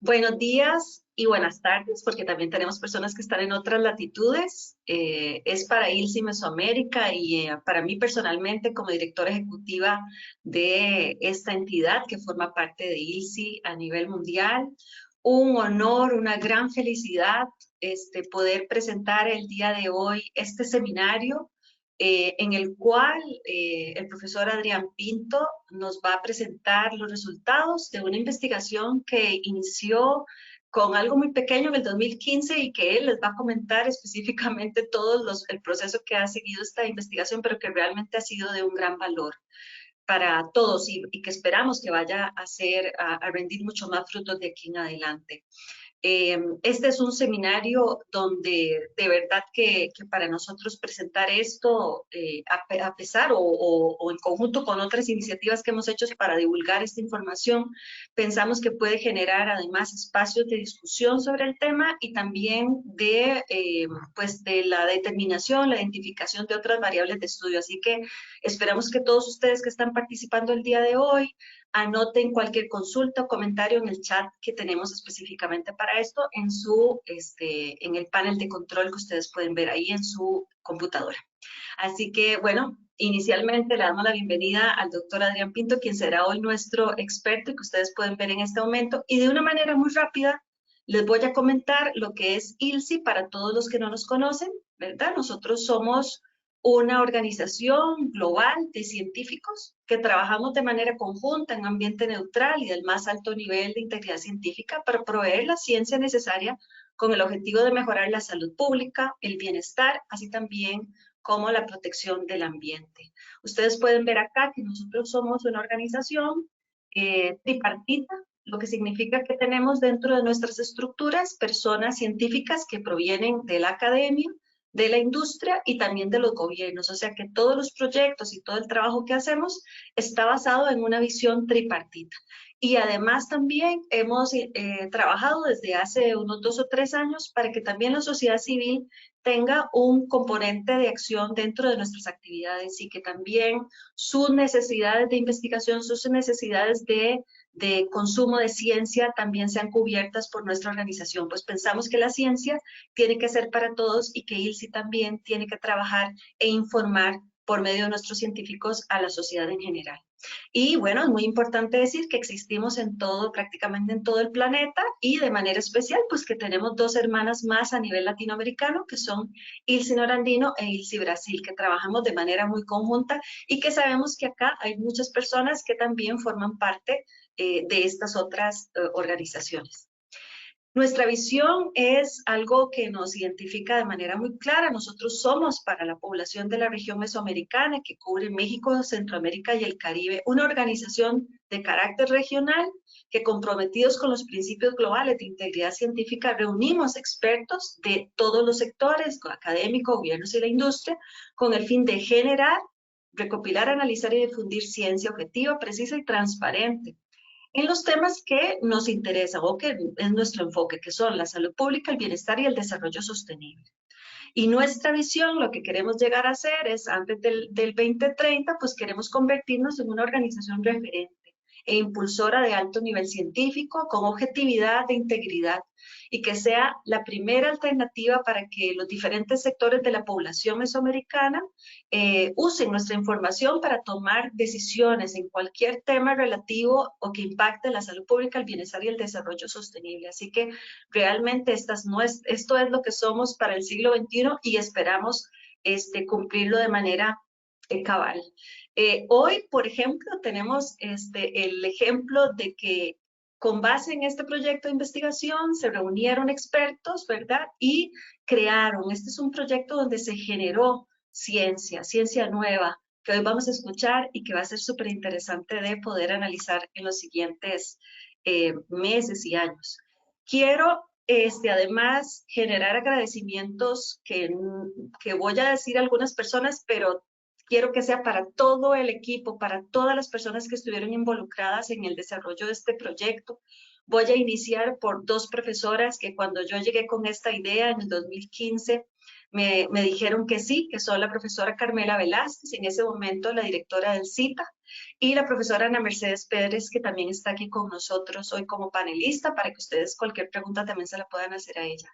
Buenos días y buenas tardes, porque también tenemos personas que están en otras latitudes. Es para ILSI Mesoamérica y para mí personalmente como directora ejecutiva de esta entidad que forma parte de ILSI a nivel mundial. Un honor, una gran felicidad poder presentar el día de hoy este seminario en el cual el profesor Adrián Pinto nos va a presentar los resultados de una investigación que inició con algo muy pequeño en el 2015 y que él les va a comentar específicamente el proceso que ha seguido esta investigación, pero que realmente ha sido de un gran valor para todos y que esperamos que vaya a rendir mucho más frutos de aquí en adelante. Este es un seminario donde de verdad que para nosotros presentar esto, a pesar o en conjunto con otras iniciativas que hemos hecho para divulgar esta información, pensamos que puede generar además espacios de discusión sobre el tema y también pues de la determinación, la identificación de otras variables de estudio. Así que esperamos que todos ustedes que están participando el día de hoy anoten cualquier consulta o comentario en el chat que tenemos específicamente para esto en el panel de control que ustedes pueden ver ahí en su computadora. Así que, bueno, inicialmente le damos la bienvenida al doctor Adrián Pinto, quien será hoy nuestro experto y que ustedes pueden ver en este momento. Y de una manera muy rápida, les voy a comentar lo que es ILSI para todos los que no nos conocen, ¿verdad? Nosotros somos una organización global de científicos que trabajamos de manera conjunta en un ambiente neutral y del más alto nivel de integridad científica para proveer la ciencia necesaria con el objetivo de mejorar la salud pública, el bienestar, así también como la protección del ambiente. Ustedes pueden ver acá que nosotros somos una organización tripartita, lo que significa que tenemos dentro de nuestras estructuras personas científicas que provienen de la academia, de la industria y también de los gobiernos. O sea que todos los proyectos y todo el trabajo que hacemos está basado en una visión tripartita. Y además también hemos trabajado desde hace unos 2 o 3 años para que también la sociedad civil tenga un componente de acción dentro de nuestras actividades y que también sus necesidades de investigación, sus necesidades de consumo de ciencia también sean cubiertas por nuestra organización. Pues pensamos que la ciencia tiene que ser para todos y que ILSI también tiene que trabajar e informar por medio de nuestros científicos a la sociedad en general. Y bueno, es muy importante decir que existimos prácticamente en todo el planeta y de manera especial, pues que tenemos 2 hermanas más a nivel latinoamericano, que son ILSI Norandino e ILSI Brasil, que trabajamos de manera muy conjunta y que sabemos que acá hay muchas personas que también forman parte de estas otras organizaciones. Nuestra visión es algo que nos identifica de manera muy clara. Nosotros somos para la población de la región mesoamericana que cubre México, Centroamérica y el Caribe, una organización de carácter regional que comprometidos con los principios globales de integridad científica reunimos expertos de todos los sectores, académico, gobiernos y la industria, con el fin de generar, recopilar, analizar y difundir ciencia objetiva, precisa y transparente en los temas que nos interesan o que es nuestro enfoque, que son la salud pública, el bienestar y el desarrollo sostenible. Y nuestra visión, lo que queremos llegar a hacer es, antes del 2030, pues queremos convertirnos en una organización referente e impulsora de alto nivel científico, con objetividad e integridad, y que sea la primera alternativa para que los diferentes sectores de la población mesoamericana usen nuestra información para tomar decisiones en cualquier tema relativo o que impacte la salud pública, el bienestar y el desarrollo sostenible. Así que realmente esto es lo que somos para el siglo XXI y esperamos cumplirlo de manera cabal. Hoy, por ejemplo, tenemos el ejemplo de que con base en este proyecto de investigación se reunieron expertos, ¿verdad? Y crearon, este es un proyecto donde se generó ciencia nueva, que hoy vamos a escuchar y que va a ser súper interesante de poder analizar en los siguientes meses y años. Quiero además generar agradecimientos que voy a decir a algunas personas, pero quiero que sea para todo el equipo, para todas las personas que estuvieron involucradas en el desarrollo de este proyecto. Voy a iniciar por 2 profesoras que cuando yo llegué con esta idea en el 2015, me dijeron que sí, que son la profesora Carmela Velázquez, en ese momento la directora del CITA, y la profesora Ana Mercedes Pérez, que también está aquí con nosotros hoy como panelista, para que ustedes cualquier pregunta también se la puedan hacer a ella.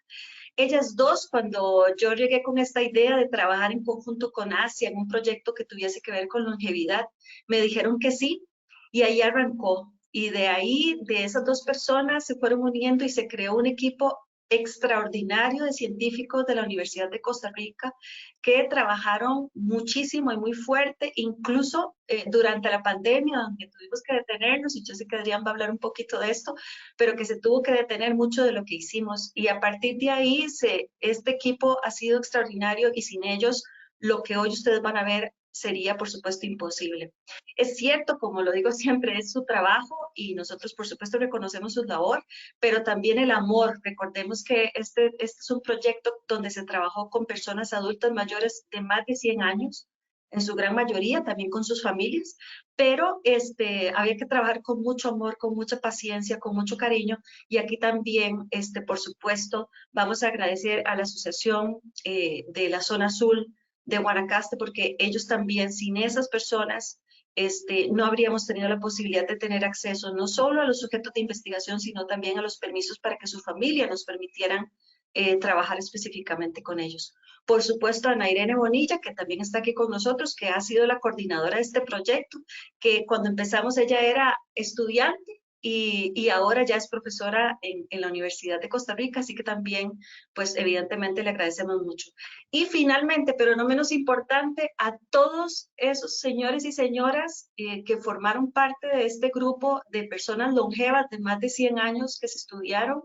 Ellas dos, cuando yo llegué con esta idea de trabajar en conjunto con Asia en un proyecto que tuviese que ver con longevidad, me dijeron que sí, y ahí arrancó. Y de ahí, de esas dos personas, se fueron uniendo y se creó un equipo extraordinario de científicos de la Universidad de Costa Rica que trabajaron muchísimo y muy fuerte, incluso durante la pandemia, donde tuvimos que detenernos, y yo sé que Adrián va a hablar un poquito de esto, pero que se tuvo que detener mucho de lo que hicimos. Y a partir de ahí, este equipo ha sido extraordinario y sin ellos, lo que hoy ustedes van a ver sería, por supuesto, imposible. Es cierto, como lo digo siempre, es su trabajo y nosotros, por supuesto, reconocemos su labor, pero también el amor. Recordemos que este es un proyecto donde se trabajó con personas adultas mayores de más de 100 años, en su gran mayoría, también con sus familias, pero había que trabajar con mucho amor, con mucha paciencia, con mucho cariño, y aquí también, por supuesto, vamos a agradecer a la Asociación de la Zona Azul de Guanacaste, porque ellos también, sin esas personas, no habríamos tenido la posibilidad de tener acceso no solo a los sujetos de investigación, sino también a los permisos para que su familia nos permitieran trabajar específicamente con ellos. Por supuesto, Ana Irene Bonilla, que también está aquí con nosotros, que ha sido la coordinadora de este proyecto, que cuando empezamos ella era estudiante y ahora ya es profesora en la Universidad de Costa Rica, así que también, pues evidentemente le agradecemos mucho. Y finalmente, pero no menos importante, a todos esos señores y señoras que formaron parte de este grupo de personas longevas de más de 100 años que se estudiaron.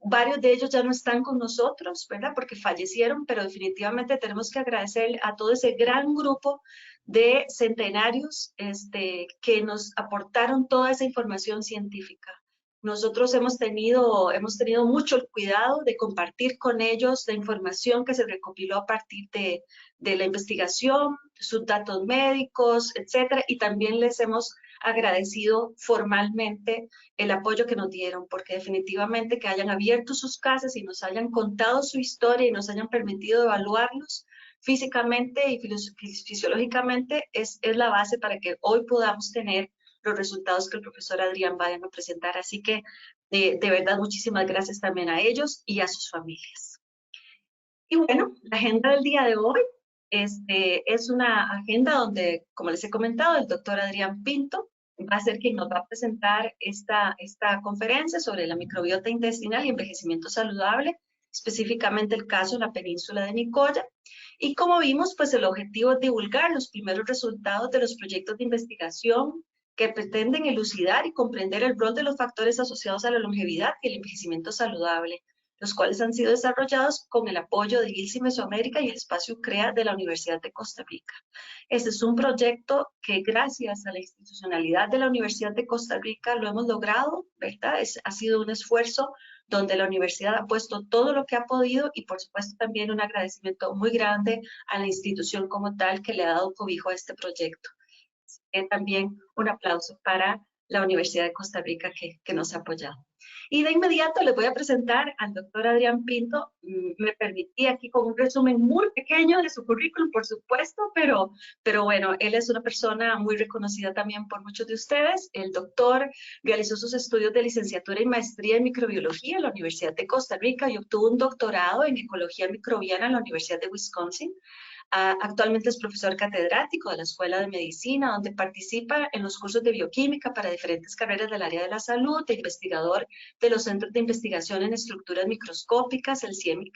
Varios de ellos ya no están con nosotros, ¿verdad? Porque fallecieron, pero definitivamente tenemos que agradecer a todo ese gran grupo de centenarios que nos aportaron toda esa información científica. Nosotros hemos tenido mucho el cuidado de compartir con ellos la información que se recopiló a partir de la investigación, sus datos médicos, etcétera, y también les hemos agradecido formalmente el apoyo que nos dieron, porque definitivamente que hayan abierto sus casas y nos hayan contado su historia y nos hayan permitido evaluarlos físicamente y fisiológicamente es la base para que hoy podamos tener los resultados que el profesor Adrián va a presentar. Así que de verdad muchísimas gracias también a ellos y a sus familias. Y bueno, la agenda del día de hoy es una agenda donde, como les he comentado, el doctor Adrián Pinto va a ser quien nos va a presentar esta conferencia sobre la microbiota intestinal y envejecimiento saludable, específicamente el caso en la península de Nicoya. Y como vimos, pues el objetivo es divulgar los primeros resultados de los proyectos de investigación que pretenden elucidar y comprender el rol de los factores asociados a la longevidad y el envejecimiento saludable, los cuales han sido desarrollados con el apoyo de ILSI Mesoamérica y el espacio CREA de la Universidad de Costa Rica. Este es un proyecto que gracias a la institucionalidad de la Universidad de Costa Rica lo hemos logrado, ¿verdad? Ha sido un esfuerzo donde la universidad ha puesto todo lo que ha podido y por supuesto también un agradecimiento muy grande a la institución como tal que le ha dado cobijo a este proyecto. También un aplauso para la Universidad de Costa Rica que nos ha apoyado. Y de inmediato les voy a presentar al doctor Adrián Pinto. Me permití aquí con un resumen muy pequeño de su currículum, por supuesto, pero bueno, él es una persona muy reconocida también por muchos de ustedes. El doctor realizó sus estudios de licenciatura y maestría en microbiología en la Universidad de Costa Rica y obtuvo un doctorado en ecología microbiana en la Universidad de Wisconsin. Actualmente es profesor catedrático de la Escuela de Medicina, donde participa en los cursos de bioquímica para diferentes carreras del área de la salud, de investigador de los Centros de Investigación en Estructuras Microscópicas, el CIEMIC,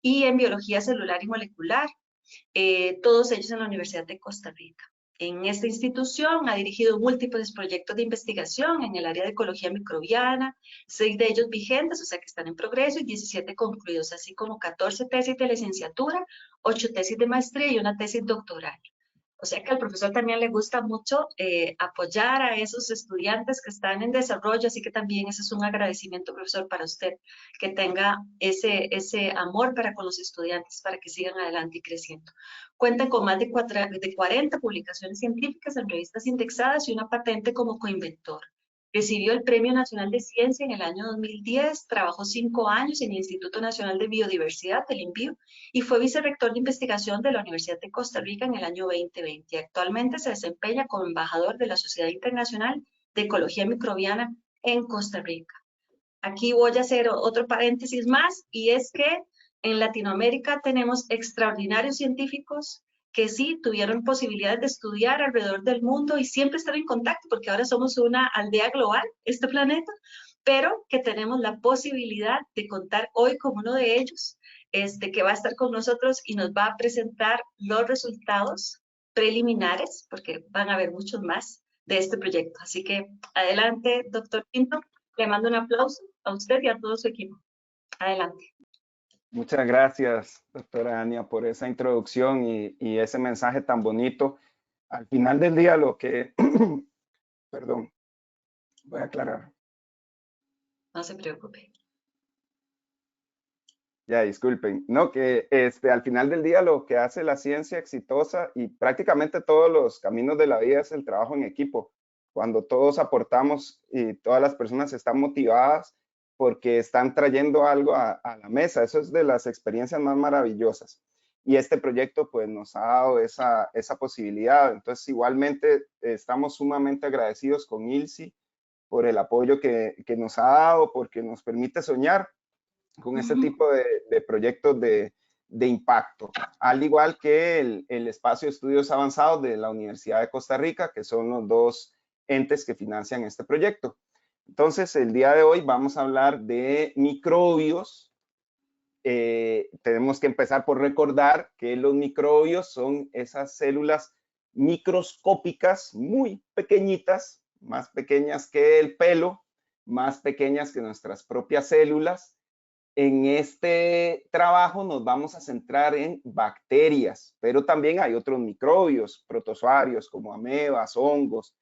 y en Biología Celular y Molecular, todos ellos en la Universidad de Costa Rica. En esta institución ha dirigido múltiples proyectos de investigación en el área de ecología microbiana, 6 de ellos vigentes, o sea que están en progreso, y 17 concluidos, así como 14 tesis de licenciatura, 8 tesis de maestría y una tesis doctoral. O sea que al profesor también le gusta mucho apoyar a esos estudiantes que están en desarrollo, así que también ese es un agradecimiento, profesor, para usted, que tenga ese amor para con los estudiantes, para que sigan adelante y creciendo. Cuenta con más de 40 publicaciones científicas en revistas indexadas y una patente como coinventor. Recibió el Premio Nacional de Ciencia en el año 2010, trabajó 5 años en el Instituto Nacional de Biodiversidad, el INBio, y fue vicerrector de investigación de la Universidad de Costa Rica en el año 2020. Actualmente se desempeña como embajador de la Sociedad Internacional de Ecología Microbiana en Costa Rica. Aquí voy a hacer otro paréntesis más, y es que en Latinoamérica tenemos extraordinarios científicos que sí tuvieron posibilidades de estudiar alrededor del mundo y siempre estar en contacto, porque ahora somos una aldea global, este planeta, pero que tenemos la posibilidad de contar hoy con uno de ellos, que va a estar con nosotros y nos va a presentar los resultados preliminares, porque van a haber muchos más de este proyecto. Así que adelante, doctor Pinto, le mando un aplauso a usted y a todo su equipo. Adelante. Muchas gracias, doctora Ania, por esa introducción y ese mensaje tan bonito. Al final del día, lo que, perdón, voy a aclarar. No se preocupe. Ya, disculpen. No, que al final del día lo que hace la ciencia exitosa y prácticamente todos los caminos de la vida es el trabajo en equipo. Cuando todos aportamos y todas las personas están motivadas porque están trayendo algo a la mesa. Eso es de las experiencias más maravillosas. Y este proyecto pues nos ha dado esa posibilidad. Entonces igualmente estamos sumamente agradecidos con ILSI por el apoyo que nos ha dado, porque nos permite soñar con este tipo de proyectos de impacto, al igual que el Espacio de Estudios Avanzados de la Universidad de Costa Rica, que son los dos entes que financian este proyecto. Entonces, el día de hoy vamos a hablar de microbios. Tenemos que empezar por recordar que los microbios son esas células microscópicas muy pequeñitas, más pequeñas que el pelo, más pequeñas que nuestras propias células. En este trabajo nos vamos a centrar en bacterias, pero también hay otros microbios, protozoarios como amebas, hongos,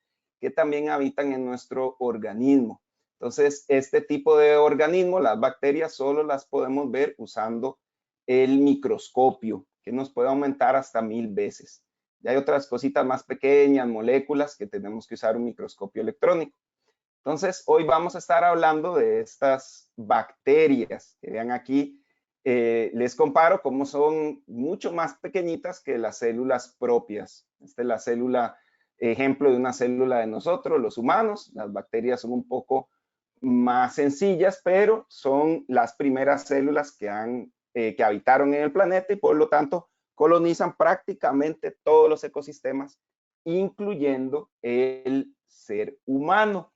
que también habitan en nuestro organismo. Entonces, este tipo de organismos, las bacterias, solo las podemos ver usando el microscopio, que nos puede aumentar hasta 1000 veces. Y hay otras cositas más pequeñas, moléculas, que tenemos que usar un microscopio electrónico. Entonces, hoy vamos a estar hablando de estas bacterias que vean aquí. Les comparo cómo son mucho más pequeñitas que las células propias. Esta es la célula, ejemplo de una célula de nosotros, los humanos. Las bacterias son un poco más sencillas, pero son las primeras células que habitaron en el planeta y por lo tanto colonizan prácticamente todos los ecosistemas, incluyendo el ser humano.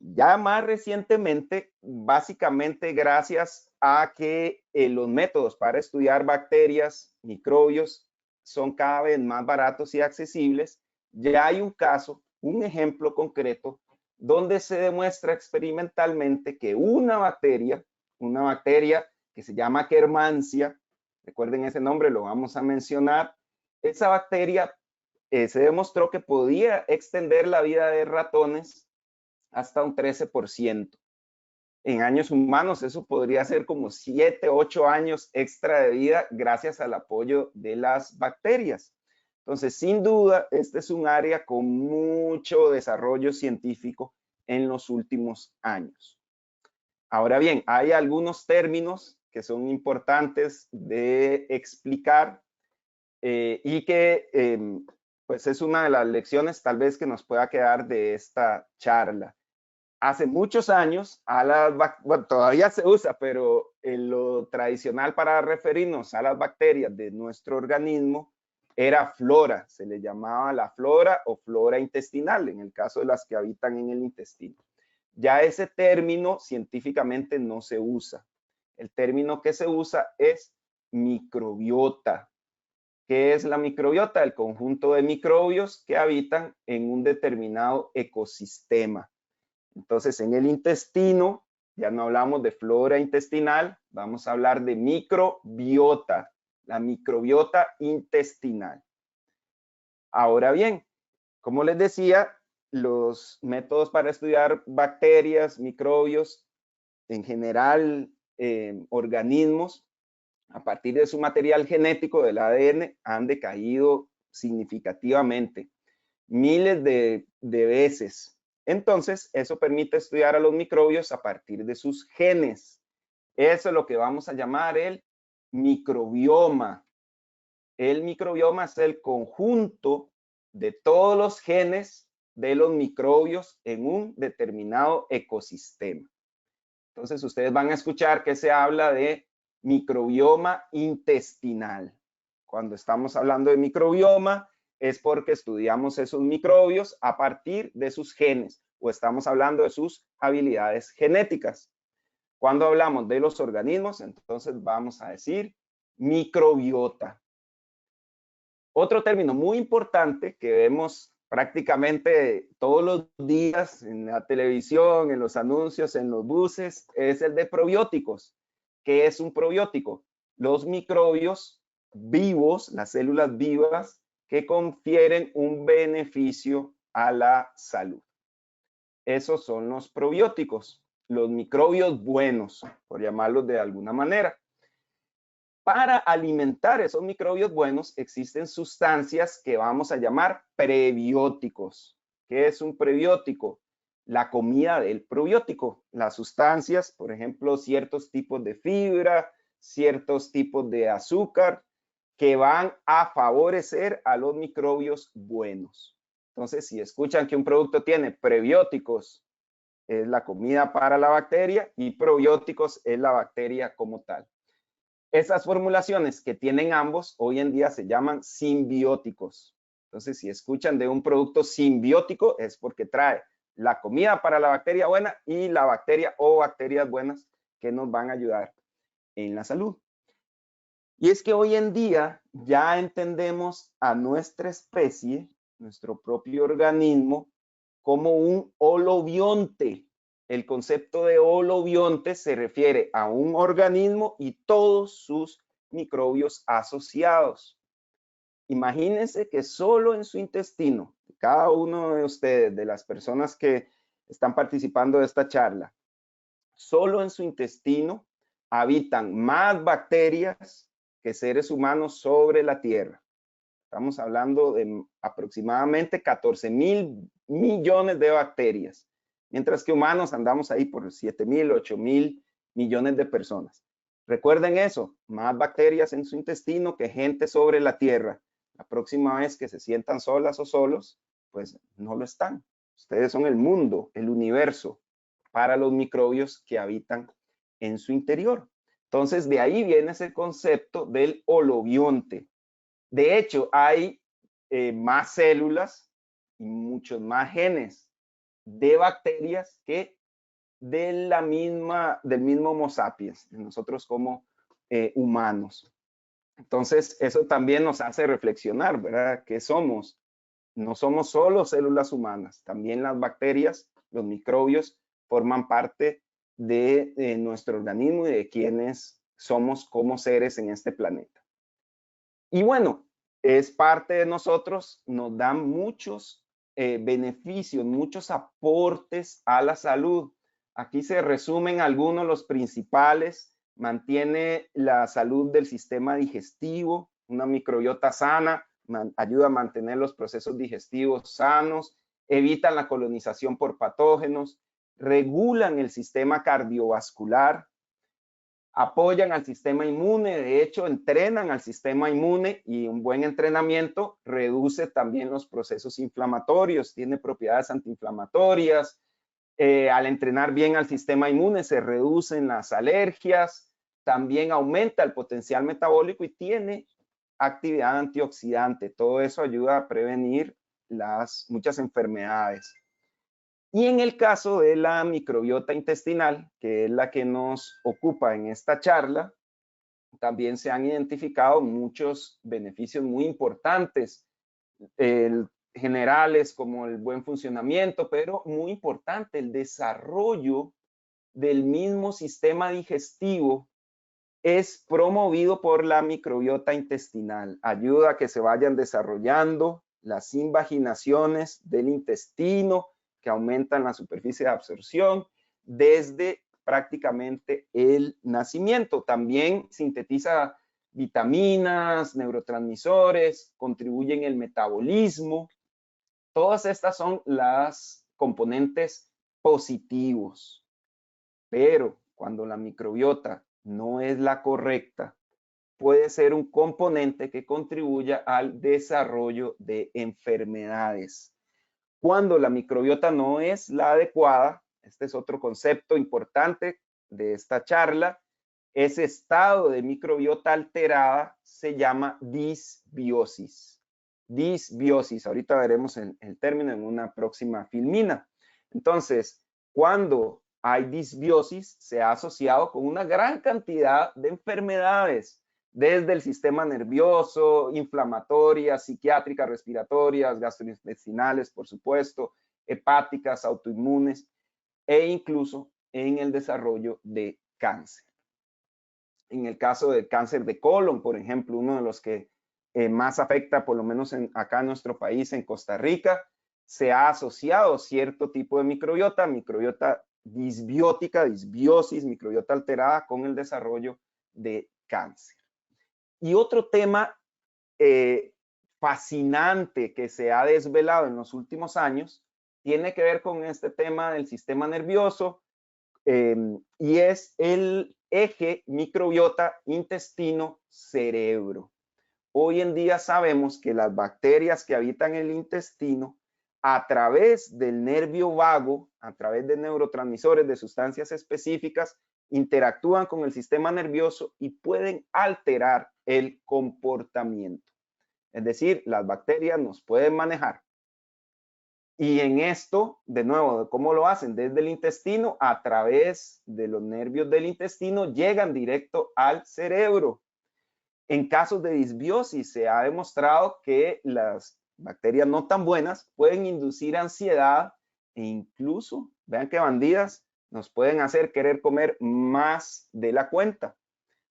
Ya más recientemente, básicamente gracias a que los métodos para estudiar bacterias, microbios, son cada vez más baratos y accesibles, ya hay un caso, un ejemplo concreto, donde se demuestra experimentalmente que una bacteria que se llama Akkermansia, recuerden ese nombre, lo vamos a mencionar, esa bacteria se demostró que podía extender la vida de ratones hasta un 13%. En años humanos eso podría ser como 7, 8 años extra de vida gracias al apoyo de las bacterias. Entonces, sin duda, este es un área con mucho desarrollo científico en los últimos años. Ahora bien, hay algunos términos que son importantes de explicar y que pues es una de las lecciones tal vez que nos pueda quedar de esta charla. Hace muchos años, bueno, todavía se usa, pero en lo tradicional para referirnos a las bacterias de nuestro organismo era flora, se le llamaba la flora o flora intestinal, en el caso de las que habitan en el intestino. Ya ese término científicamente no se usa. El término que se usa es microbiota. ¿Qué es la microbiota? El conjunto de microbios que habitan en un determinado ecosistema. Entonces, en el intestino, ya no hablamos de flora intestinal, vamos a hablar de microbiota, la microbiota intestinal. Ahora bien, como les decía, los métodos para estudiar bacterias, microbios, en general, organismos, a partir de su material genético del ADN, han decaído significativamente. Miles de veces. Entonces, eso permite estudiar a los microbios a partir de sus genes. Eso es lo que vamos a llamar el microbioma. El microbioma es el conjunto de todos los genes de los microbios en un determinado ecosistema. Entonces, ustedes van a escuchar que se habla de microbioma intestinal. Cuando estamos hablando de microbioma, es porque estudiamos esos microbios a partir de sus genes o estamos hablando de sus habilidades genéticas. Cuando hablamos de los organismos, entonces vamos a decir microbiota. Otro término muy importante que vemos prácticamente todos los días en la televisión, en los anuncios, en los buses, es el de probióticos. ¿Qué es un probiótico? Los microbios vivos, las células vivas, que confieren un beneficio a la salud. Esos son los probióticos, los microbios buenos, por llamarlos de alguna manera. Para alimentar esos microbios buenos existen sustancias que vamos a llamar prebióticos. ¿Qué es un prebiótico? La comida del probiótico. Las sustancias, por ejemplo, ciertos tipos de fibra, ciertos tipos de azúcar que van a favorecer a los microbios buenos. Entonces, si escuchan que un producto tiene prebióticos, es la comida para la bacteria y probióticos es la bacteria como tal. Esas formulaciones que tienen ambos hoy en día se llaman simbióticos. Entonces, si escuchan de un producto simbiótico es porque trae la comida para la bacteria buena y la bacteria o bacterias buenas que nos van a ayudar en la salud. Y es que hoy en día ya entendemos a nuestra especie, nuestro propio organismo, como un holobionte. El concepto de holobionte se refiere a un organismo y todos sus microbios asociados. Imagínense que solo en su intestino, cada uno de ustedes, de las personas que están participando de esta charla, solo en su intestino habitan más bacterias que seres humanos sobre la Tierra. Estamos hablando de aproximadamente 14.000 millones de bacterias, mientras que humanos andamos ahí por 7.000, 8.000 millones de personas. Recuerden eso, más bacterias en su intestino que gente sobre la Tierra. La próxima vez que se sientan solas o solos, pues no lo están. Ustedes son el mundo, el universo para los microbios que habitan en su interior. Entonces, de ahí viene ese concepto del holobionte. De hecho, hay más células y muchos más genes de bacterias que del mismo Homo sapiens, nosotros como humanos. Entonces, eso también nos hace reflexionar, ¿verdad? ¿Qué somos? No somos solo células humanas, también las bacterias, los microbios, forman parte de nuestro organismo y de quienes somos como seres en este planeta. Y bueno, es parte de nosotros, nos dan muchos beneficios, muchos aportes a la salud. Aquí se resumen algunos, los principales. Mantiene la salud del sistema digestivo, una microbiota sana, ayuda a mantener los procesos digestivos sanos, evitan la colonización por patógenos, regulan el sistema cardiovascular, apoyan al sistema inmune, de hecho entrenan al sistema inmune y un buen entrenamiento reduce también los procesos inflamatorios, tiene propiedades antiinflamatorias. Al entrenar bien al sistema inmune se reducen las alergias, también aumenta el potencial metabólico y tiene actividad antioxidante. Todo eso ayuda a prevenir muchas enfermedades. Y en el caso de la microbiota intestinal, que es la que nos ocupa en esta charla, también se han identificado muchos beneficios muy importantes, generales como el buen funcionamiento, pero muy importante el desarrollo del mismo sistema digestivo es promovido por la microbiota intestinal. Ayuda a que se vayan desarrollando las invaginaciones del intestino, que aumentan la superficie de absorción desde prácticamente el nacimiento. También sintetiza vitaminas, neurotransmisores, contribuyen al metabolismo. Todas estas son las componentes positivos. Pero cuando la microbiota no es la correcta, puede ser un componente que contribuya al desarrollo de enfermedades. Cuando la microbiota no es la adecuada, este es otro concepto importante de esta charla, ese estado de microbiota alterada se llama disbiosis. Disbiosis, ahorita veremos el término en una próxima filmina. Entonces, cuando hay disbiosis, se ha asociado con una gran cantidad de enfermedades, desde el sistema nervioso, inflamatorias, psiquiátricas, respiratorias, gastrointestinales, por supuesto, hepáticas, autoinmunes, e incluso en el desarrollo de cáncer. En el caso del cáncer de colon, por ejemplo, uno de los que más afecta, por lo menos acá en nuestro país, en Costa Rica, se ha asociado cierto tipo de microbiota, microbiota disbiótica, disbiosis, microbiota alterada con el desarrollo de cáncer. Y otro tema fascinante que se ha desvelado en los últimos años tiene que ver con este tema del sistema nervioso y es el eje microbiota intestino-cerebro. Hoy en día sabemos que las bacterias que habitan el intestino, a través del nervio vago, a través de neurotransmisores, de sustancias específicas, interactúan con el sistema nervioso y pueden alterar el comportamiento. Es decir, las bacterias nos pueden manejar. Y en esto, de nuevo, ¿cómo lo hacen? Desde el intestino, a través de los nervios del intestino, llegan directo al cerebro. En casos de disbiosis se ha demostrado que las bacterias no tan buenas pueden inducir ansiedad e incluso, vean qué bandidas, nos pueden hacer querer comer más de la cuenta.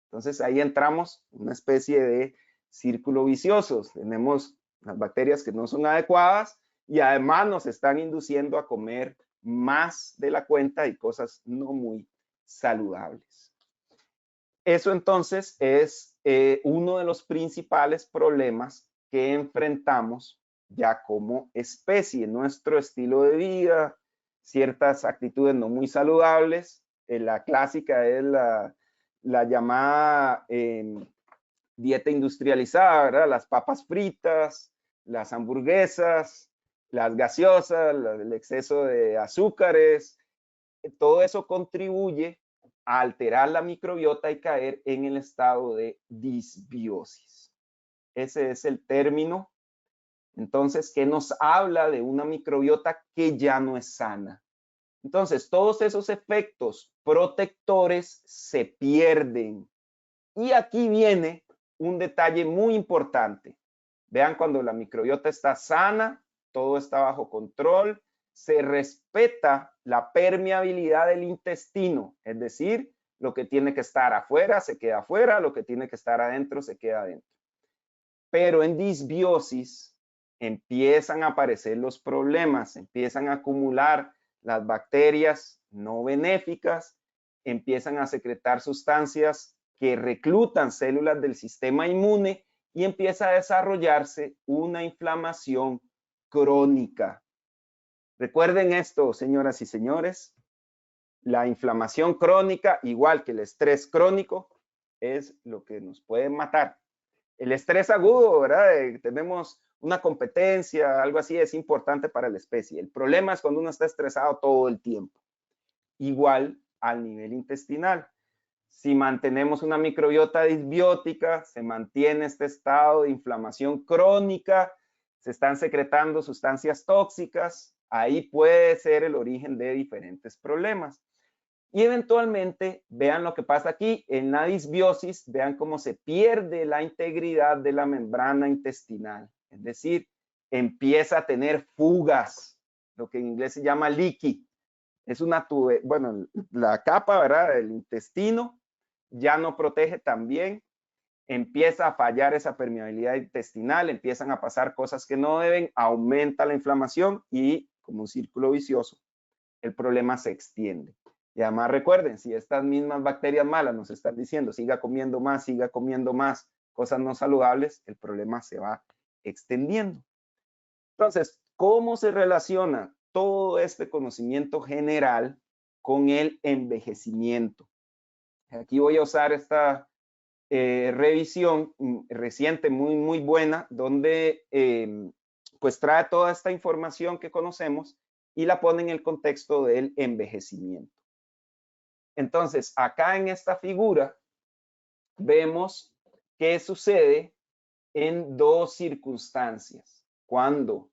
Entonces ahí entramos en una especie de círculo vicioso. Tenemos las bacterias que no son adecuadas y además nos están induciendo a comer más de la cuenta y cosas no muy saludables. Eso entonces es uno de los principales problemas que enfrentamos ya como especie, nuestro estilo de vida, ciertas actitudes no muy saludables. La clásica es la llamada dieta industrializada, ¿verdad? Las papas fritas, las hamburguesas, las gaseosas, el exceso de azúcares, todo eso contribuye a alterar la microbiota y caer en el estado de disbiosis. Ese es el término, entonces, que nos habla de una microbiota que ya no es sana. Entonces, todos esos efectos protectores se pierden. Y aquí viene un detalle muy importante. Vean, cuando la microbiota está sana, todo está bajo control, se respeta la permeabilidad del intestino, es decir, lo que tiene que estar afuera se queda afuera, lo que tiene que estar adentro se queda adentro. Pero en disbiosis empiezan a aparecer los problemas, empiezan a acumular las bacterias no benéficas, empiezan a secretar sustancias que reclutan células del sistema inmune y empieza a desarrollarse una inflamación crónica. Recuerden esto, señoras y señores, la inflamación crónica, igual que el estrés crónico, es lo que nos puede matar. El estrés agudo, ¿verdad? Tenemos una competencia, algo así, es importante para la especie. El problema es cuando uno está estresado todo el tiempo. Igual al nivel intestinal. Si mantenemos una microbiota disbiótica, se mantiene este estado de inflamación crónica, se están secretando sustancias tóxicas, ahí puede ser el origen de diferentes problemas. Y eventualmente, vean lo que pasa aquí, en la disbiosis, vean cómo se pierde la integridad de la membrana intestinal. Es decir, empieza a tener fugas, lo que en inglés se llama leaky. Es una bueno, la capa, ¿verdad?, del intestino ya no protege tan bien, empieza a fallar esa permeabilidad intestinal, empiezan a pasar cosas que no deben, aumenta la inflamación y, como un círculo vicioso, el problema se extiende. Y además recuerden, si estas mismas bacterias malas nos están diciendo siga comiendo más, cosas no saludables, el problema se va extendiendo. Entonces, ¿cómo se relaciona todo este conocimiento general con el envejecimiento. Aquí voy a usar esta revisión reciente, muy buena, donde pues trae toda esta información que conocemos y la pone en el contexto del envejecimiento. Entonces, acá en esta figura vemos qué sucede en dos circunstancias. Cuando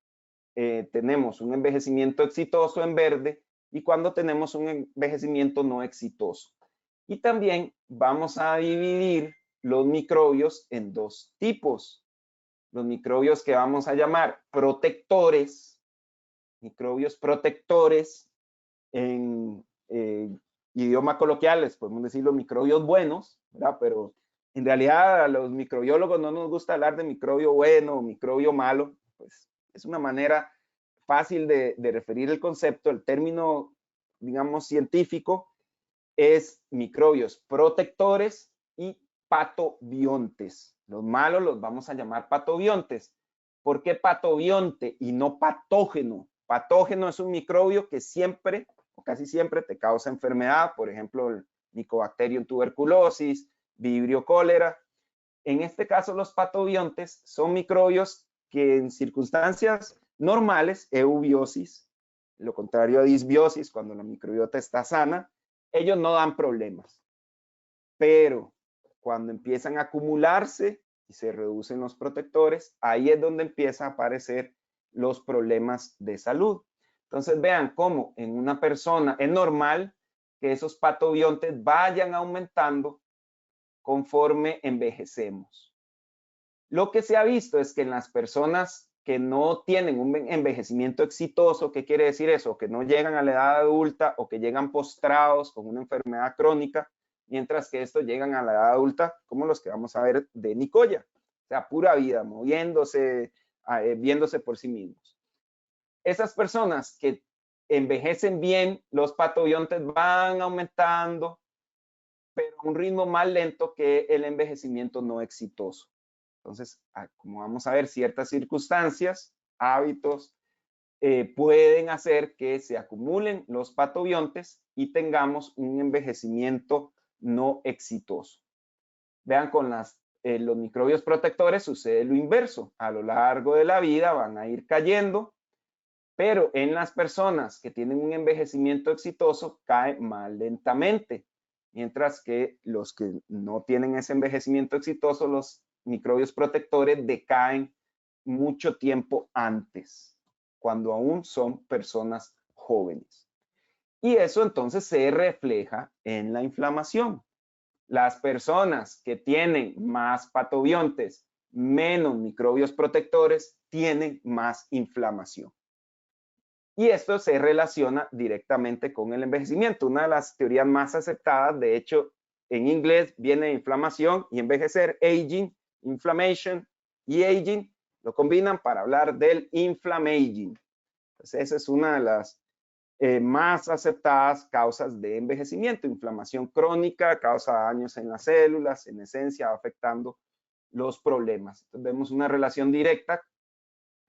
tenemos un envejecimiento exitoso en verde y cuando tenemos un envejecimiento no exitoso. Y también vamos a dividir los microbios en dos tipos. Los microbios que vamos a llamar protectores, microbios protectores en idioma coloquial, les podemos decir los microbios buenos, ¿verdad? Pero en realidad a los microbiólogos no nos gusta hablar de microbio bueno o microbio malo, pues es una manera fácil de referir el concepto. El término, digamos, científico es microbios protectores y patobiontes. Los malos los vamos a llamar patobiontes. ¿Por qué patobionte y no patógeno? Patógeno es un microbio que siempre o casi siempre te causa enfermedad, por ejemplo, el Mycobacterium tuberculosis, Vibrio cólera. En este caso, los patobiontes son microbios que en circunstancias normales, eubiosis, lo contrario a disbiosis, cuando la microbiota está sana, ellos no dan problemas. Pero cuando empiezan a acumularse y se reducen los protectores, ahí es donde empiezan a aparecer los problemas de salud. Entonces vean cómo en una persona es normal que esos patobiontes vayan aumentando conforme envejecemos. Lo que se ha visto es que en las personas que no tienen un envejecimiento exitoso, ¿qué quiere decir eso? Que no llegan a la edad adulta o que llegan postrados con una enfermedad crónica, mientras que estos llegan a la edad adulta como los que vamos a ver de Nicoya, o sea, pura vida, moviéndose, viéndose por sí mismos. Esas personas que envejecen bien, los patobiontes van aumentando, pero a un ritmo más lento que el envejecimiento no exitoso. Entonces, como vamos a ver, ciertas circunstancias, hábitos, pueden hacer que se acumulen los patobiontes y tengamos un envejecimiento no exitoso. Vean, con los microbios protectores sucede lo inverso. A lo largo de la vida van a ir cayendo, pero en las personas que tienen un envejecimiento exitoso cae más lentamente, mientras que los que no tienen ese envejecimiento exitoso, los microbios protectores decaen mucho tiempo antes, cuando aún son personas jóvenes. Y eso entonces se refleja en la inflamación. Las personas que tienen más patobiontes, menos microbios protectores, tienen más inflamación. Y esto se relaciona directamente con el envejecimiento. Una de las teorías más aceptadas, de hecho, en inglés viene inflamación y envejecer, aging, inflammation y aging, lo combinan para hablar del inflammaging. Entonces, esa es una de las más aceptadas causas de envejecimiento. Inflamación crónica causa daños en las células, en esencia, afectando los problemas. Entonces, vemos una relación directa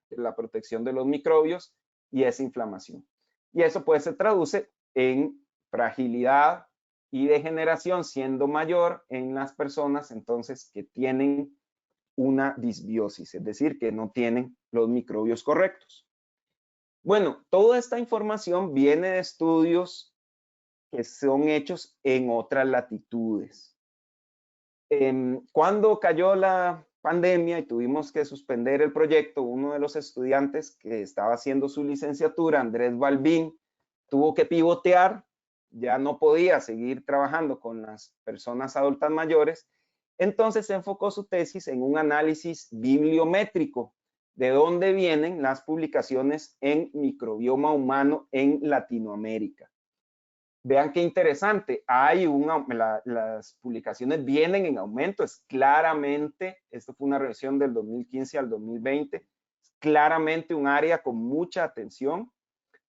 entre la protección de los microbios y esa inflamación. Y eso pues se traduce en fragilidad y degeneración siendo mayor en las personas entonces que tienen una disbiosis, es decir, que no tienen los microbios correctos. Bueno, toda esta información viene de estudios que son hechos en otras latitudes. Cuando cayó la pandemia y tuvimos que suspender el proyecto, uno de los estudiantes que estaba haciendo su licenciatura, Andrés Balbín, tuvo que pivotear, ya no podía seguir trabajando con las personas adultas mayores, entonces se enfocó su tesis en un análisis bibliométrico de dónde vienen las publicaciones en microbioma humano en Latinoamérica. Vean qué interesante, las publicaciones vienen en aumento, es claramente, esto fue una revisión del 2015 al 2020, claramente un área con mucha atención,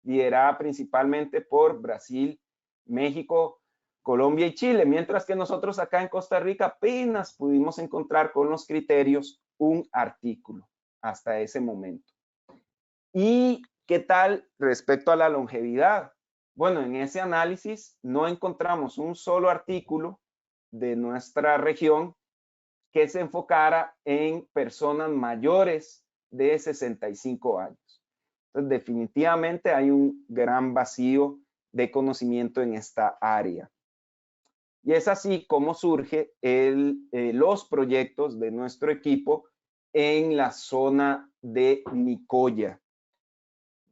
liderada principalmente por Brasil, México, Colombia y Chile, mientras que nosotros acá en Costa Rica apenas pudimos encontrar con los criterios un artículo hasta ese momento. Y ¿Qué tal respecto a la longevidad? Bueno, en ese análisis no encontramos un solo artículo de nuestra región que se enfocara en personas mayores de 65 años. Entonces, definitivamente hay un gran vacío de conocimiento en esta área. Y es así como surge los proyectos de nuestro equipo en la zona de Nicoya.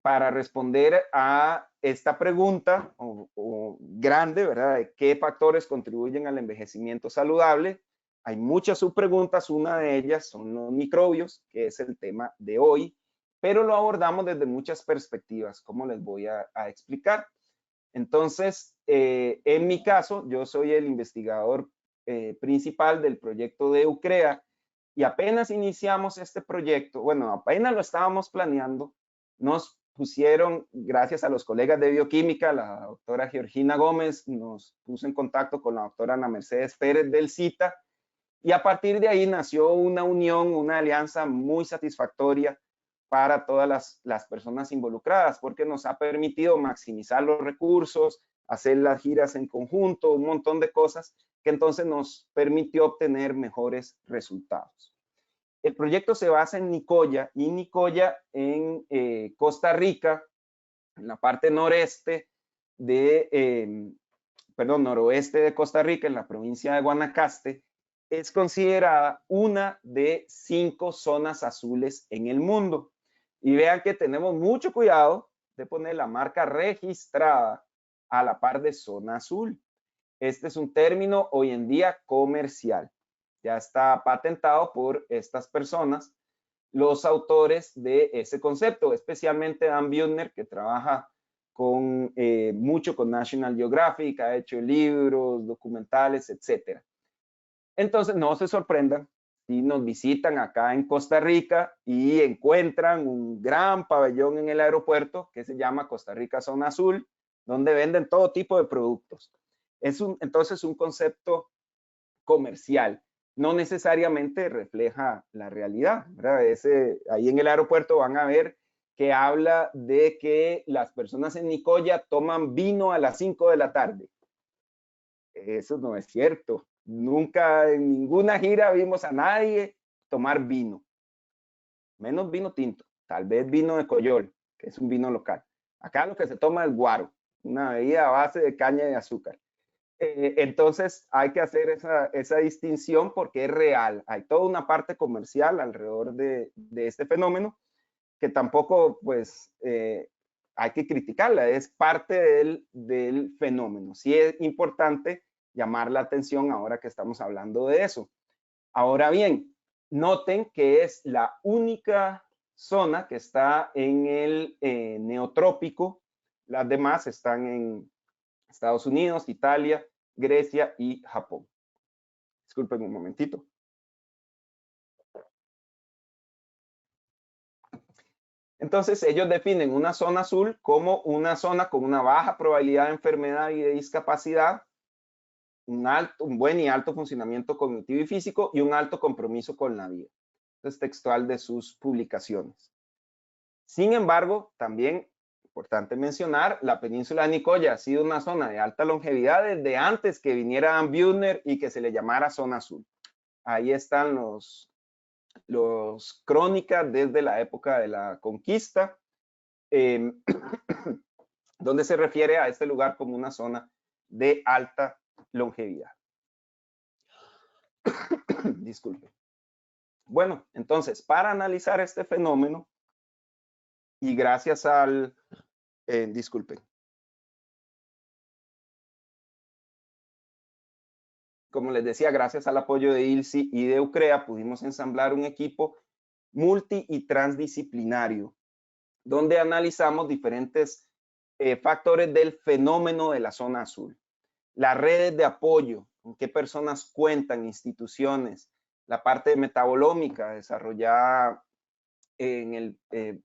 Para responder a esta pregunta o grande, ¿verdad? De qué factores contribuyen al envejecimiento saludable. Hay muchas subpreguntas, una de ellas son los microbios, que es el tema de hoy, pero lo abordamos desde muchas perspectivas, como les voy a explicar. Entonces, en mi caso, yo soy el investigador principal del proyecto de EUCREA y apenas iniciamos este proyecto, bueno, apenas lo estábamos planeando, nos pusieron, gracias a los colegas de bioquímica, la doctora Georgina Gómez nos puso en contacto con la doctora Ana Mercedes Pérez del CITA y a partir de ahí nació una unión, una alianza muy satisfactoria para todas las personas involucradas, porque nos ha permitido maximizar los recursos, hacer las giras en conjunto, un montón de cosas que entonces nos permitió obtener mejores resultados. El proyecto se basa en Nicoya y Nicoya en Costa Rica, en la parte noroeste de Costa Rica, en la provincia de Guanacaste, es considerada una de 5 zonas azules en el mundo. Y vean que tenemos mucho cuidado de poner la marca registrada a la par de zona azul. Este es un término hoy en día comercial. Ya está patentado por estas personas, los autores de ese concepto, especialmente Dan Buettner, que trabaja mucho con National Geographic, ha hecho libros, documentales, etc. Entonces, no se sorprendan si nos visitan acá en Costa Rica y encuentran un gran pabellón en el aeropuerto que se llama Costa Rica Zona Azul, donde venden todo tipo de productos. Entonces, un concepto comercial, no necesariamente refleja la realidad, ¿verdad? Ahí en el aeropuerto van a ver que habla de que las personas en Nicoya toman vino a las 5 de la tarde. Eso no es cierto. Nunca en ninguna gira vimos a nadie tomar vino. Menos vino tinto, tal vez vino de Coyol, que es un vino local. Acá lo que se toma es guaro, una bebida a base de caña de azúcar. Entonces hay que hacer esa distinción porque es real. Hay toda una parte comercial alrededor de este fenómeno que tampoco pues hay que criticarla, es parte del fenómeno. Sí es importante llamar la atención ahora que estamos hablando de eso. Ahora bien, noten que es la única zona que está en el neotrópico, las demás están en Estados Unidos, Italia, Grecia y Japón. Disculpen un momentito. Entonces, ellos definen una zona azul como una zona con una baja probabilidad de enfermedad y de discapacidad, un buen y alto funcionamiento cognitivo y físico y un alto compromiso con la vida. Es textual de sus publicaciones. Sin embargo, también importante mencionar, la península de Nicoya ha sido una zona de alta longevidad desde antes que viniera Dan Buettner y que se le llamara zona azul. Ahí están los crónicas desde la época de la conquista, donde se refiere a este lugar como una zona de alta longevidad. Disculpe. Bueno, entonces, para analizar este fenómeno, y gracias al... disculpen. Como les decía, gracias al apoyo de ILSI y de EUCREA, pudimos ensamblar un equipo multi y transdisciplinario, donde analizamos diferentes factores del fenómeno de la zona azul. Las redes de apoyo, con qué personas cuentan, instituciones, la parte metabolómica desarrollada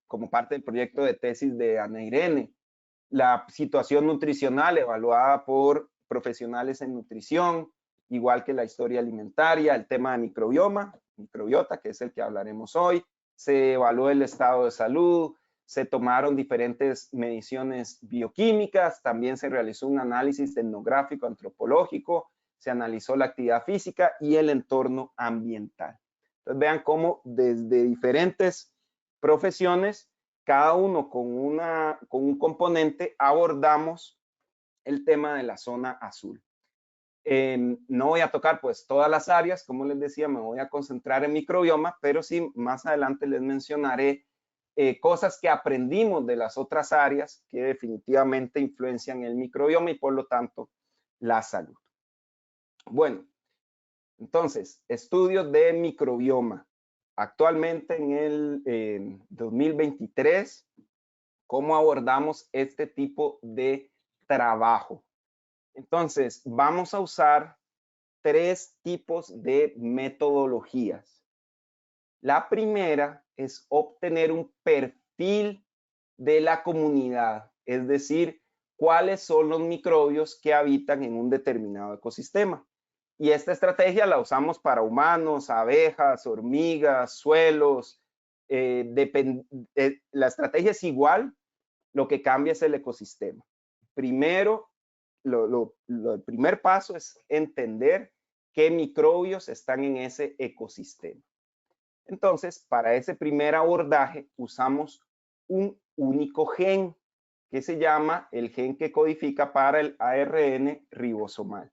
como parte del proyecto de tesis de Ana Irene, la situación nutricional evaluada por profesionales en nutrición, igual que la historia alimentaria, el tema de microbiota, que es el que hablaremos hoy, se evaluó el estado de salud, se tomaron diferentes mediciones bioquímicas, también se realizó un análisis etnográfico antropológico, se analizó la actividad física y el entorno ambiental. Entonces vean cómo desde diferentes profesiones, cada uno con un componente, abordamos el tema de la zona azul. No voy a tocar pues todas las áreas, como les decía, me voy a concentrar en microbioma, pero sí más adelante les mencionaré cosas que aprendimos de las otras áreas que definitivamente influencian el microbioma y por lo tanto la salud. Bueno, entonces, estudios de microbioma. Actualmente en el 2023, ¿cómo abordamos este tipo de trabajo? Entonces, vamos a usar 3 tipos de metodologías. La primera es obtener un perfil de la comunidad, es decir, cuáles son los microbios que habitan en un determinado ecosistema. Y esta estrategia la usamos para humanos, abejas, hormigas, suelos. La estrategia es igual, lo que cambia es el ecosistema. Primero, el primer paso es entender qué microbios están en ese ecosistema. Entonces, para ese primer abordaje usamos un único gen que se llama el gen que codifica para el ARN ribosomal.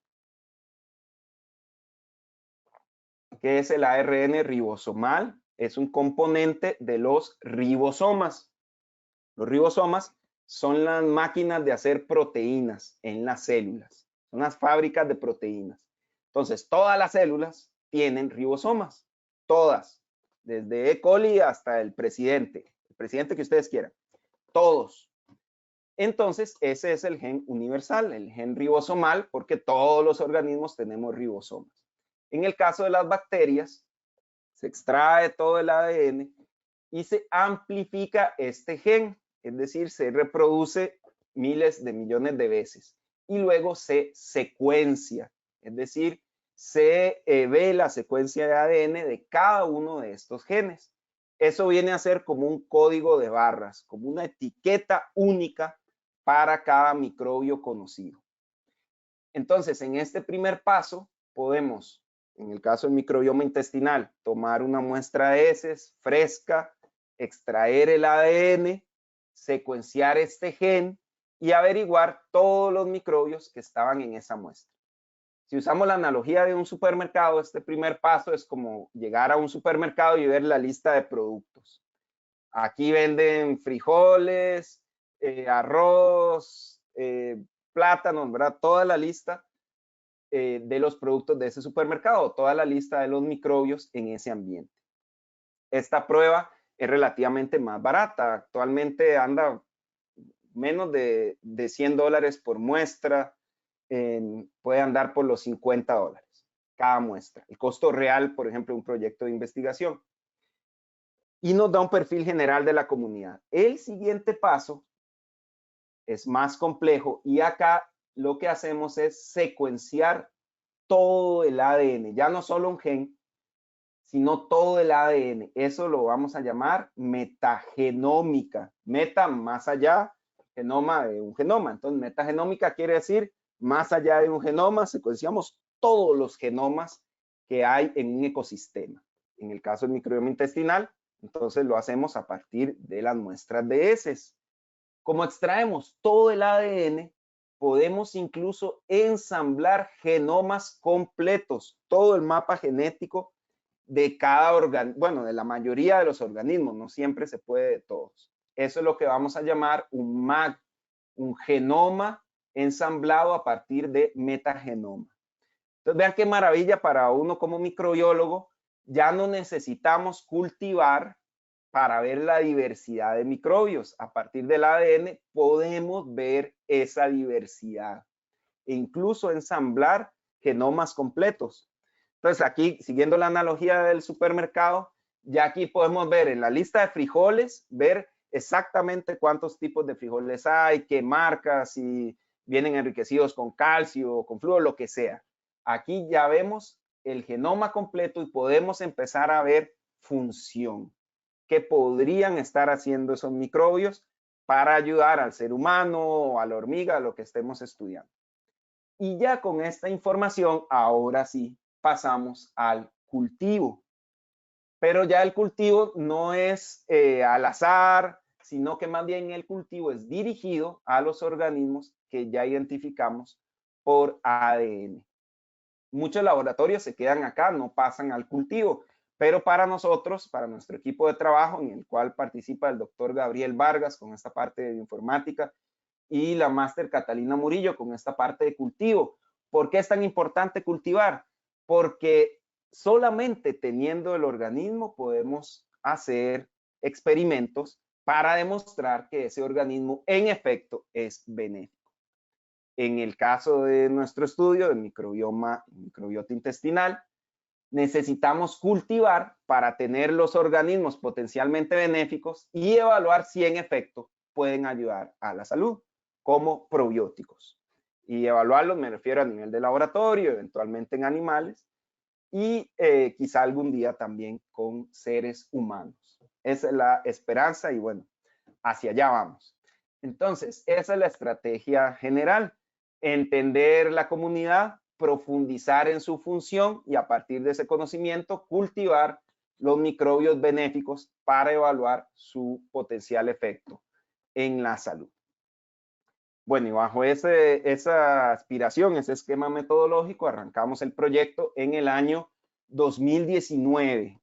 ¿Qué es el ARN ribosomal? Es un componente de los ribosomas. Los ribosomas son las máquinas de hacer proteínas en las células. Son las fábricas de proteínas. Entonces, todas las células tienen ribosomas. Todas. Desde E. coli hasta el presidente que ustedes quieran. Todos. Entonces, ese es el gen universal, el gen ribosomal, porque todos los organismos tenemos ribosomas. En el caso de las bacterias, se extrae todo el ADN y se amplifica este gen, es decir, se reproduce miles de millones de veces y luego se secuencia, es decir, se ve la secuencia de ADN de cada uno de estos genes. Eso viene a ser como un código de barras, como una etiqueta única para cada microbio conocido. Entonces, en este primer paso, podemos, en el caso del microbioma intestinal, tomar una muestra de heces fresca, extraer el ADN, secuenciar este gen y averiguar todos los microbios que estaban en esa muestra. Si usamos la analogía de un supermercado, este primer paso es como llegar a un supermercado y ver la lista de productos. Aquí venden frijoles, arroz, plátanos, ¿verdad? Toda la lista de los productos de ese supermercado, toda la lista de los microbios en ese ambiente. Esta prueba es relativamente más barata. Actualmente anda menos de $100 por muestra. Puede andar por los $50 cada muestra. El costo real, por ejemplo, de un proyecto de investigación. Y nos da un perfil general de la comunidad. El siguiente paso es más complejo y acá lo que hacemos es secuenciar todo el ADN, ya no solo un gen, sino todo el ADN. Eso lo vamos a llamar metagenómica. Meta, más allá, genoma de un genoma. Entonces, metagenómica quiere decir más allá de un genoma, secuenciamos todos los genomas que hay en un ecosistema. En el caso del microbioma intestinal, entonces lo hacemos a partir de las muestras de heces. Como extraemos todo el ADN, podemos incluso ensamblar genomas completos, todo el mapa genético de cada organismo, bueno, de la mayoría de los organismos, no siempre se puede de todos. Eso es lo que vamos a llamar un MAG, un genoma ensamblado a partir de metagenoma. Entonces vean qué maravilla para uno como microbiólogo, ya no necesitamos cultivar para ver la diversidad de microbios. A partir del ADN podemos ver esa diversidad e incluso ensamblar genomas completos. Entonces aquí, siguiendo la analogía del supermercado, ya aquí podemos ver en la lista de frijoles, ver exactamente cuántos tipos de frijoles hay, qué marcas, si vienen enriquecidos con calcio, con flúor, lo que sea. Aquí ya vemos el genoma completo y podemos empezar a ver función. qué podrían estar haciendo esos microbios para ayudar al ser humano o a la hormiga, a lo que estemos estudiando. Y ya con esta información, ahora sí, pasamos al cultivo. Pero ya el cultivo no es al azar, sino que más bien el cultivo es dirigido a los organismos que ya identificamos por ADN. Muchos laboratorios se quedan acá, no pasan al cultivo, pero para nosotros, para nuestro equipo de trabajo, en el cual participa el doctor Gabriel Vargas con esta parte de informática y la máster Catalina Murillo con esta parte de cultivo. ¿Por qué es tan importante cultivar? Porque solamente teniendo el organismo podemos hacer experimentos para demostrar que ese organismo en efecto es benéfico. En el caso de nuestro estudio de microbiota intestinal, necesitamos cultivar para tener los organismos potencialmente benéficos y evaluar si en efecto pueden ayudar a la salud como probióticos. Y evaluarlos me refiero a nivel de laboratorio, eventualmente en animales y quizá algún día también con seres humanos. Esa es la esperanza y bueno, hacia allá vamos. Entonces, esa es la estrategia general. Entender la comunidad, profundizar en su función y a partir de ese conocimiento cultivar los microbios benéficos para evaluar su potencial efecto en la salud. Bueno, y bajo esa aspiración, ese esquema metodológico, arrancamos el proyecto en el año 2019.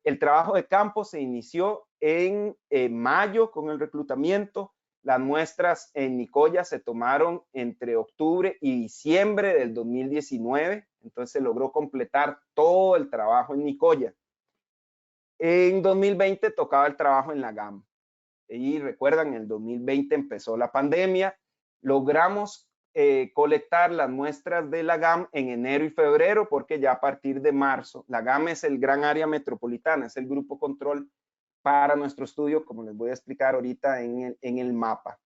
El trabajo de campo se inició en mayo con el reclutamiento. Las muestras en Nicoya se tomaron entre octubre y diciembre del 2019, entonces se logró completar todo el trabajo en Nicoya. En 2020 tocaba el trabajo en la GAM. Y recuerdan, en el 2020 empezó la pandemia. Logramos colectar las muestras de la GAM en enero y febrero, porque ya a partir de marzo, la GAM es el gran área metropolitana, es el grupo control para nuestro estudio, como les voy a explicar ahorita en el mapa.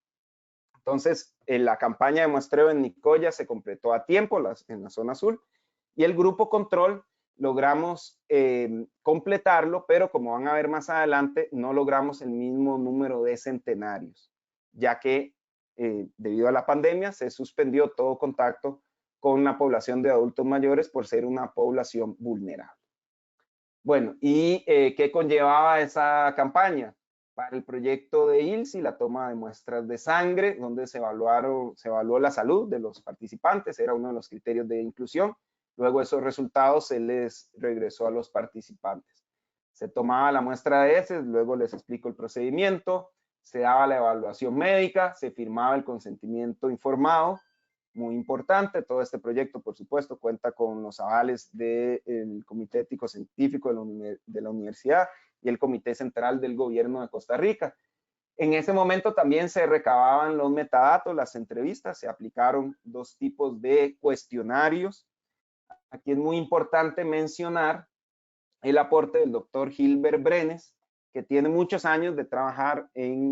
Entonces, la campaña de muestreo en Nicoya se completó a tiempo en la zona azul y el grupo control logramos completarlo, pero como van a ver más adelante, no logramos el mismo número de centenarios, ya que debido a la pandemia se suspendió todo contacto con la población de adultos mayores por ser una población vulnerable. Bueno, ¿y qué conllevaba esa campaña? Para el proyecto de ILSI, la toma de muestras de sangre, donde se evaluó la salud de los participantes, era uno de los criterios de inclusión. Luego esos resultados se les regresó a los participantes. Se tomaba la muestra de heces, luego les explico el procedimiento, se daba la evaluación médica, se firmaba el consentimiento informado, muy importante. Todo este proyecto, por supuesto, cuenta con los avales del Comité Ético Científico de la Universidad y el Comité Central del Gobierno de Costa Rica. En ese momento también se recababan los metadatos, las entrevistas, se aplicaron 2 tipos de cuestionarios. Aquí es muy importante mencionar el aporte del doctor Gilbert Brenes, que tiene muchos años de trabajar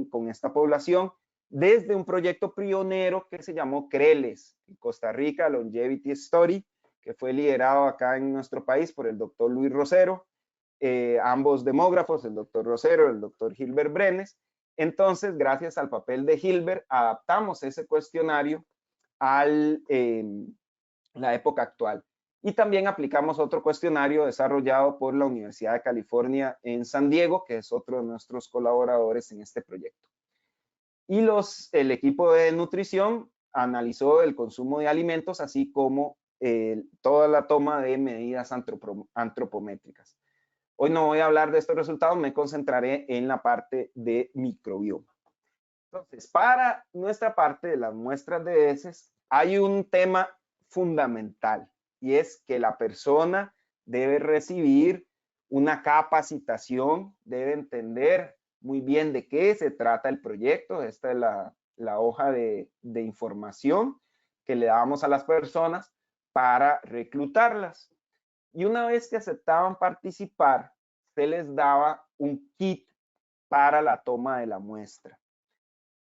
con esta población, desde un proyecto pionero que se llamó CRELES, Costa Rica Longevity Story, que fue liderado acá en nuestro país por el doctor Luis Rosero, ambos demógrafos, el doctor Rosero y el doctor Gilbert Brenes. Entonces, gracias al papel de Gilbert, adaptamos ese cuestionario a la época actual. Y también aplicamos otro cuestionario desarrollado por la Universidad de California en San Diego, que es otro de nuestros colaboradores en este proyecto. Y el equipo de nutrición analizó el consumo de alimentos, así como toda la toma de medidas antropométricas. Hoy no voy a hablar de estos resultados, me concentraré en la parte de microbioma. Entonces, para nuestra parte de las muestras de heces, hay un tema fundamental y es que la persona debe recibir una capacitación, debe entender muy bien de qué se trata el proyecto. Esta es la hoja de información que le damos a las personas para reclutarlas. Y una vez que aceptaban participar, se les daba un kit para la toma de la muestra.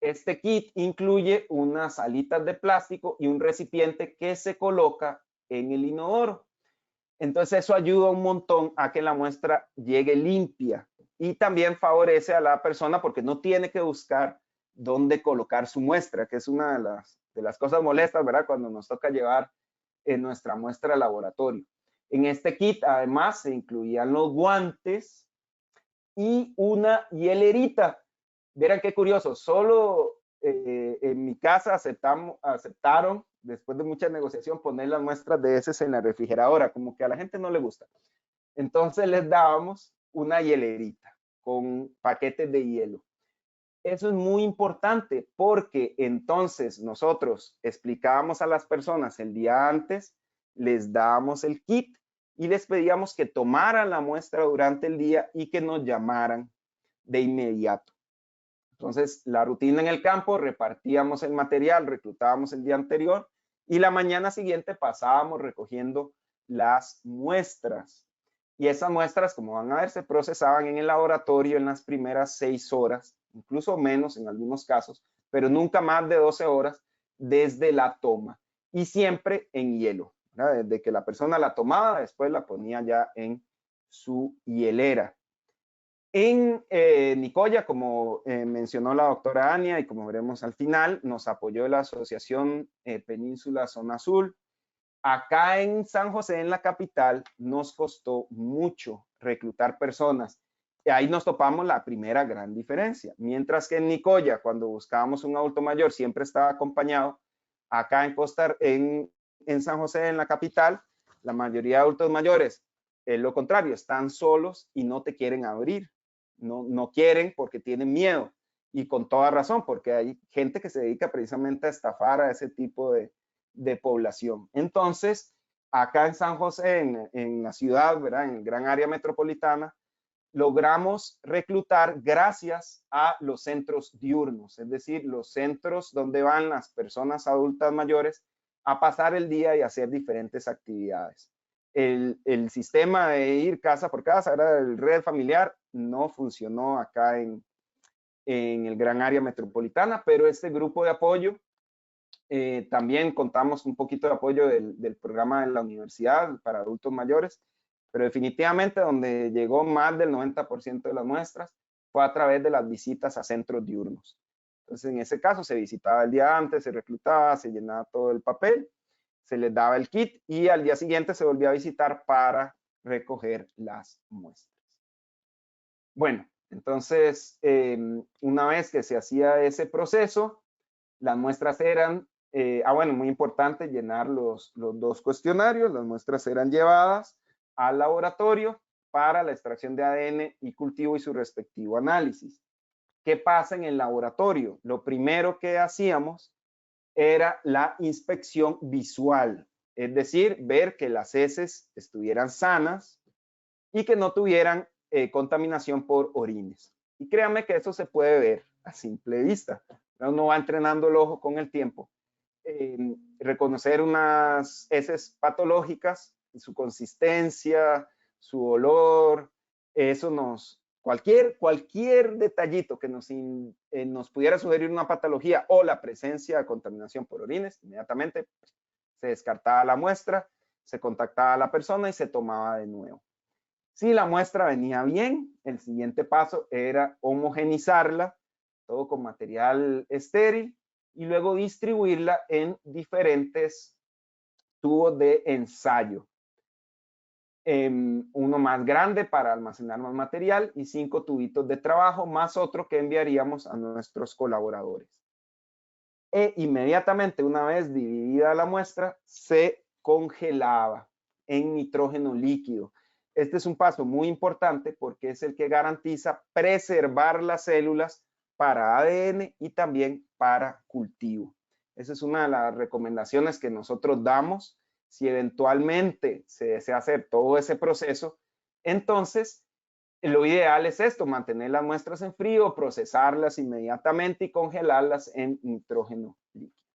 Este kit incluye unas alitas de plástico y un recipiente que se coloca en el inodoro. Entonces eso ayuda un montón a que la muestra llegue limpia. y también favorece a la persona porque no tiene que buscar dónde colocar su muestra, que es una de las cosas molestas, ¿verdad? Cuando nos toca llevar nuestra muestra al laboratorio. En este kit, además, se incluían los guantes y una hielerita. Verán qué curioso, solo en mi casa aceptaron, después de mucha negociación, poner las muestras de heces en la refrigeradora, como que a la gente no le gusta. Entonces les dábamos una hielerita con paquetes de hielo. Eso es muy importante porque entonces nosotros explicábamos a las personas el día antes, les dábamos el kit y les pedíamos que tomaran la muestra durante el día y que nos llamaran de inmediato. Entonces, la rutina en el campo, repartíamos el material, reclutábamos el día anterior y la mañana siguiente pasábamos recogiendo las muestras. Y esas muestras, como van a ver, se procesaban en el laboratorio en las primeras 6 horas, incluso menos en algunos casos, pero nunca más de 12 horas desde la toma. Y siempre en hielo, ¿verdad? Desde que la persona la tomaba, después la ponía ya en su hielera. En Nicoya, como mencionó la doctora Ania y como veremos al final, nos apoyó la Asociación Península Zona Azul. Acá en San José, en la capital, nos costó mucho reclutar personas. Y ahí nos topamos la primera gran diferencia. Mientras que en Nicoya, cuando buscábamos un adulto mayor, siempre estaba acompañado. Acá en San José, en la capital, la mayoría de adultos mayores, lo contrario, están solos y no te quieren abrir. No quieren porque tienen miedo. Y con toda razón, porque hay gente que se dedica precisamente a estafar a ese tipo de población. Entonces, acá en San José, en la ciudad, ¿verdad? En el gran área metropolitana, logramos reclutar gracias a los centros diurnos, es decir, los centros donde van las personas adultas mayores a pasar el día y hacer diferentes actividades. El sistema de ir casa por casa, era el red familiar, no funcionó acá en el gran área metropolitana, pero este grupo de apoyo también contamos un poquito de apoyo del programa de la universidad para adultos mayores, pero definitivamente donde llegó más del 90% de las muestras fue a través de las visitas a centros diurnos. Entonces, en ese caso se visitaba el día antes, se reclutaba, se llenaba todo el papel, se les daba el kit y al día siguiente se volvía a visitar para recoger las muestras. Bueno, entonces, una vez que se hacía ese proceso, las muestras eran, bueno, muy importante llenar los 2 cuestionarios, las muestras eran llevadas al laboratorio para la extracción de ADN y cultivo y su respectivo análisis. ¿Qué pasa en el laboratorio? Lo primero que hacíamos era la inspección visual, es decir, ver que las heces estuvieran sanas y que no tuvieran contaminación por orines. Y créanme que eso se puede ver a simple vista. Uno va entrenando el ojo con el tiempo. Reconocer unas heces patológicas, su consistencia, su olor, eso cualquier detallito que nos pudiera sugerir una patología o la presencia de contaminación por orines, inmediatamente se descartaba la muestra, se contactaba a la persona y se tomaba de nuevo. Si la muestra venía bien, el siguiente paso era homogenizarla, todo con material estéril, y luego distribuirla en diferentes tubos de ensayo. Uno más grande para almacenar más material y 5 tubitos de trabajo, más otro que enviaríamos a nuestros colaboradores. E inmediatamente, una vez dividida la muestra, se congelaba en nitrógeno líquido. Este es un paso muy importante porque es el que garantiza preservar las células para ADN y también para cultivo. Esa es una de las recomendaciones que nosotros damos. Si eventualmente se desea hacer todo ese proceso, entonces lo ideal es esto, mantener las muestras en frío, procesarlas inmediatamente y congelarlas en nitrógeno líquido.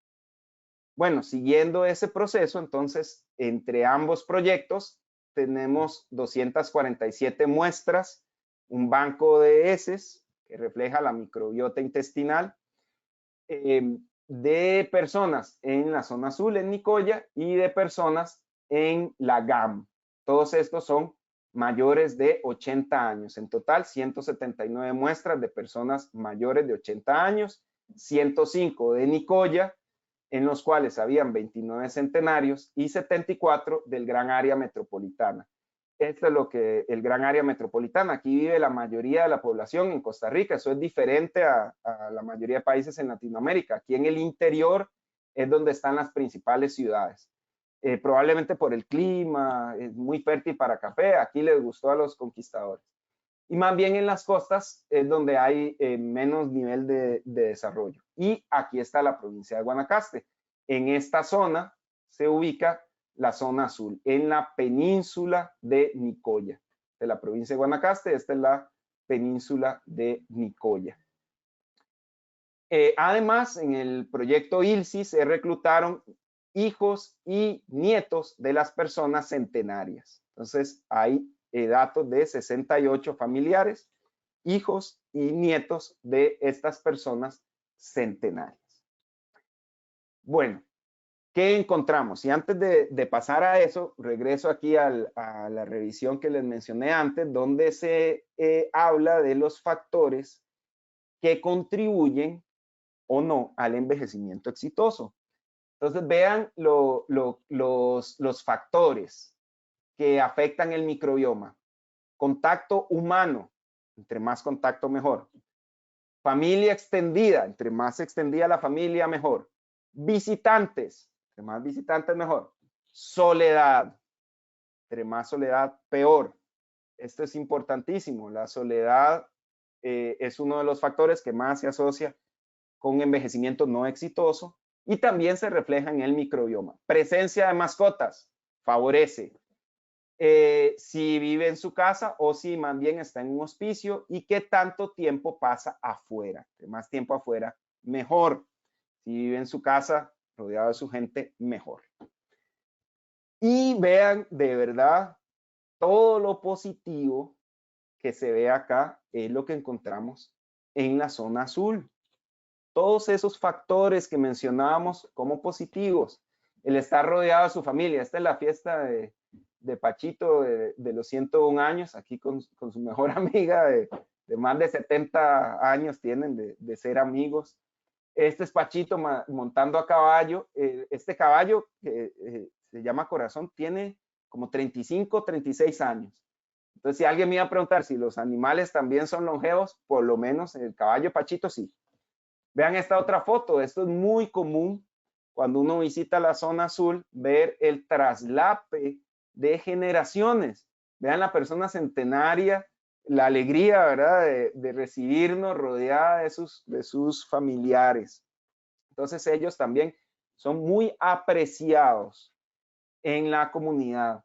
Bueno, siguiendo ese proceso, entonces, entre ambos proyectos tenemos 247 muestras, un banco de heces que refleja la microbiota intestinal de personas en la zona azul, en Nicoya, y de personas en la GAM. Todos estos son mayores de 80 años. En total, 179 muestras de personas mayores de 80 años, 105 de Nicoya, en los cuales habían 29 centenarios y 74 del gran área metropolitana. Esto es lo que el gran área metropolitana, aquí vive la mayoría de la población en Costa Rica, eso es diferente a la mayoría de países en Latinoamérica. Aquí en el interior es donde están las principales ciudades. Probablemente por el clima, es muy fértil para café, aquí les gustó a los conquistadores. Y más bien en las costas es donde hay menos nivel de desarrollo. Y aquí está la provincia de Guanacaste. En esta zona se ubica la zona azul, en la península de Nicoya. De la provincia de Guanacaste, esta es la península de Nicoya. Además, en el proyecto ILSI se reclutaron hijos y nietos de las personas centenarias. Entonces, hay datos de 68 familiares, hijos y nietos de estas personas centenarias. Bueno, ¿qué encontramos? Y antes de pasar a eso, regreso aquí a la revisión que les mencioné antes, donde se habla de los factores que contribuyen o no al envejecimiento exitoso. Entonces vean los factores que afectan el microbioma. Contacto humano, entre más contacto mejor. Familia extendida, entre más extendida la familia mejor. Visitantes, entre más visitantes mejor. Soledad, entre más soledad peor. Esto es importantísimo. La soledad es uno de los factores que más se asocia con envejecimiento no exitoso y también se refleja en el microbioma. Presencia de mascotas favorece. Si vive en su casa o si más bien está en un hospicio y qué tanto tiempo pasa afuera. De más tiempo afuera, mejor. Si vive en su casa, rodeado de su gente, mejor. Y vean de verdad todo lo positivo que se ve acá es lo que encontramos en la zona azul. Todos esos factores que mencionábamos como positivos, el estar rodeado de su familia. Esta es la fiesta de Pachito de los 101 años, aquí con su mejor amiga de más de 70 años tienen de ser amigos. Este es Pachito montando a caballo. Este caballo que se llama Corazón tiene como 35, 36 años. Entonces, si alguien me iba a preguntar si los animales también son longevos, por lo menos el caballo Pachito sí. Vean esta otra foto, esto es muy común cuando uno visita la zona azul, ver el traslape de generaciones. Vean la persona centenaria, la alegría, ¿verdad?, de recibirnos rodeada de sus familiares. Entonces ellos también son muy apreciados en la comunidad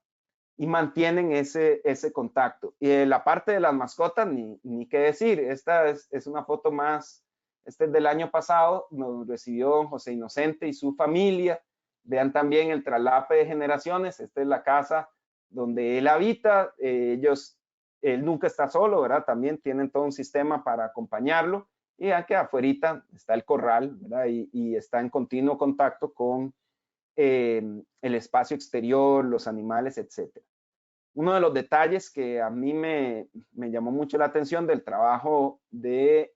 y mantienen ese contacto. Y la parte de las mascotas, ni qué decir, esta es una foto más. Este es del año pasado, nos recibió José Inocente y su familia. Vean también el traslape de generaciones. Esta es la casa donde él habita. Él nunca está solo, ¿verdad? También tienen todo un sistema para acompañarlo. Y vean que afuera está el corral, ¿verdad? Y está en continuo contacto con el espacio exterior, los animales, etc. Uno de los detalles que a mí me llamó mucho la atención del trabajo de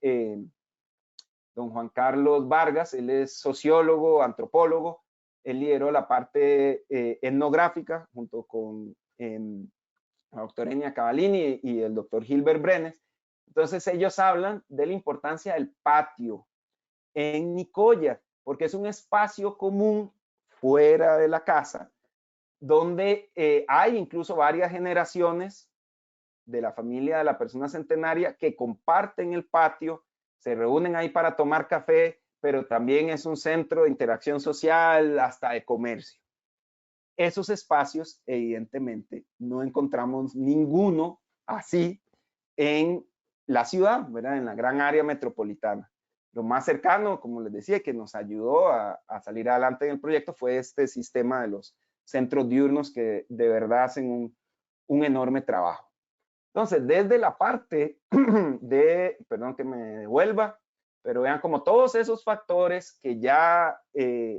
don Juan Carlos Vargas, él es sociólogo, antropólogo, él lideró la parte etnográfica junto con la doctora Enia Cavallini y el doctor Gilbert Brenes. Entonces ellos hablan de la importancia del patio en Nicoya, porque es un espacio común fuera de la casa, donde hay incluso varias generaciones de la familia de la persona centenaria que comparten el patio, se reúnen ahí para tomar café, pero también es un centro de interacción social, hasta de comercio. Esos espacios, evidentemente, no encontramos ninguno así en la ciudad, ¿verdad? En la gran área metropolitana. Lo más cercano, como les decía, que nos ayudó a salir adelante en el proyecto fue este sistema de los centros diurnos que de verdad hacen un enorme trabajo. Entonces, desde la parte perdón que me devuelva, pero vean como todos esos factores que ya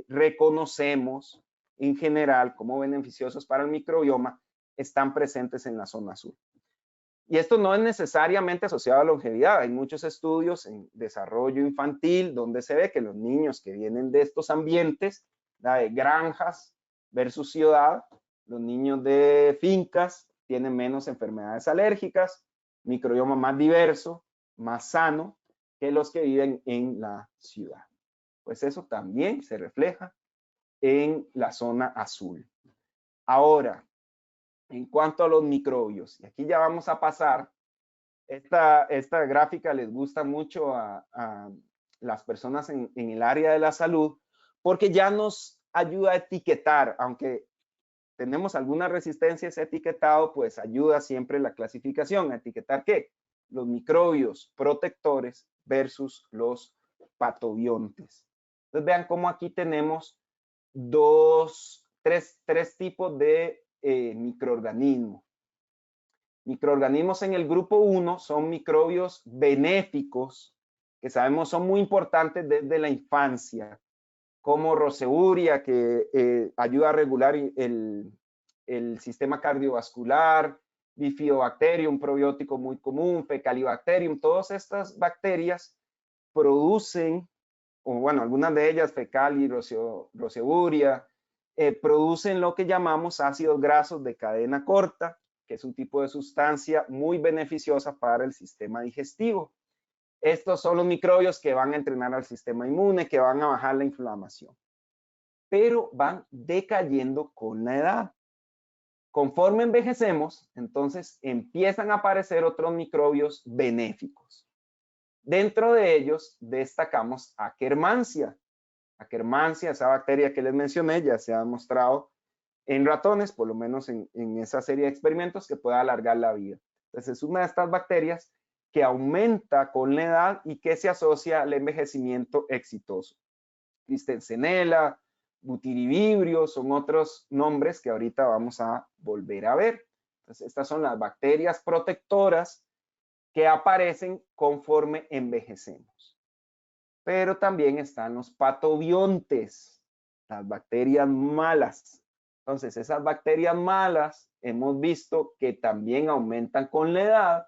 reconocemos en general como beneficiosos para el microbioma, están presentes en la zona azul. Y esto no es necesariamente asociado a longevidad. Hay muchos estudios en desarrollo infantil donde se ve que los niños que vienen de estos ambientes, de granjas versus ciudad, los niños de fincas tienen menos enfermedades alérgicas, microbioma más diverso, más sano que los que viven en la ciudad. Pues eso también se refleja en la zona azul. Ahora, en cuanto a los microbios, y aquí ya vamos a pasar, esta gráfica les gusta mucho a las personas en el área de la salud, porque ya nos ayuda a etiquetar, aunque tenemos alguna resistencia a ese etiquetado, pues ayuda siempre la clasificación, a etiquetar ¿qué? Los microbios protectores versus los patobiontes. Entonces vean cómo aquí tenemos tres tipos de microorganismos. Microorganismos en el grupo 1 son microbios benéficos, que sabemos son muy importantes desde la infancia, como Roseuria, que ayuda a regular el sistema cardiovascular, Bifidobacterium, un probiótico muy común, Fecalibacterium, todas estas bacterias producen, o bueno, algunas de ellas, Fecali, Roseuria, producen lo que llamamos ácidos grasos de cadena corta, que es un tipo de sustancia muy beneficiosa para el sistema digestivo. Estos son los microbios que van a entrenar al sistema inmune, que van a bajar la inflamación, pero van decayendo con la edad. Conforme envejecemos, entonces empiezan a aparecer otros microbios benéficos. Dentro de ellos destacamos Akkermansia. Akkermansia, esa bacteria que les mencioné, ya se ha demostrado en ratones, por lo menos en esa serie de experimentos, que puede alargar la vida. Entonces es una de estas bacterias que aumenta con la edad y que se asocia al envejecimiento exitoso. Clistensenella, butiribibrio, son otros nombres que ahorita vamos a volver a ver. Entonces estas son las bacterias protectoras que aparecen conforme envejecemos. Pero también están los patobiontes, las bacterias malas. Entonces, esas bacterias malas hemos visto que también aumentan con la edad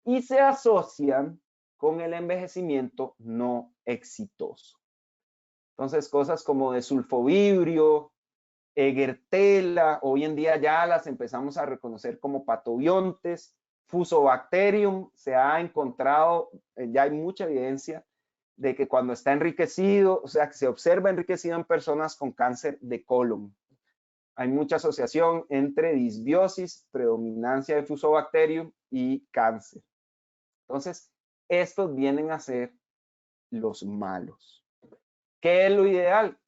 y se asocian con el envejecimiento no exitoso. Entonces, cosas como desulfovibrio, Egertella, hoy en día ya las empezamos a reconocer como patobiontes. Fusobacterium se ha encontrado, ya hay mucha evidencia de que cuando está enriquecido, o sea, que se observa enriquecido en personas con cáncer de colon. Hay mucha asociación entre disbiosis, predominancia de Fusobacterium y cáncer. Entonces, estos vienen a ser los malos. ¿Qué es lo ideal?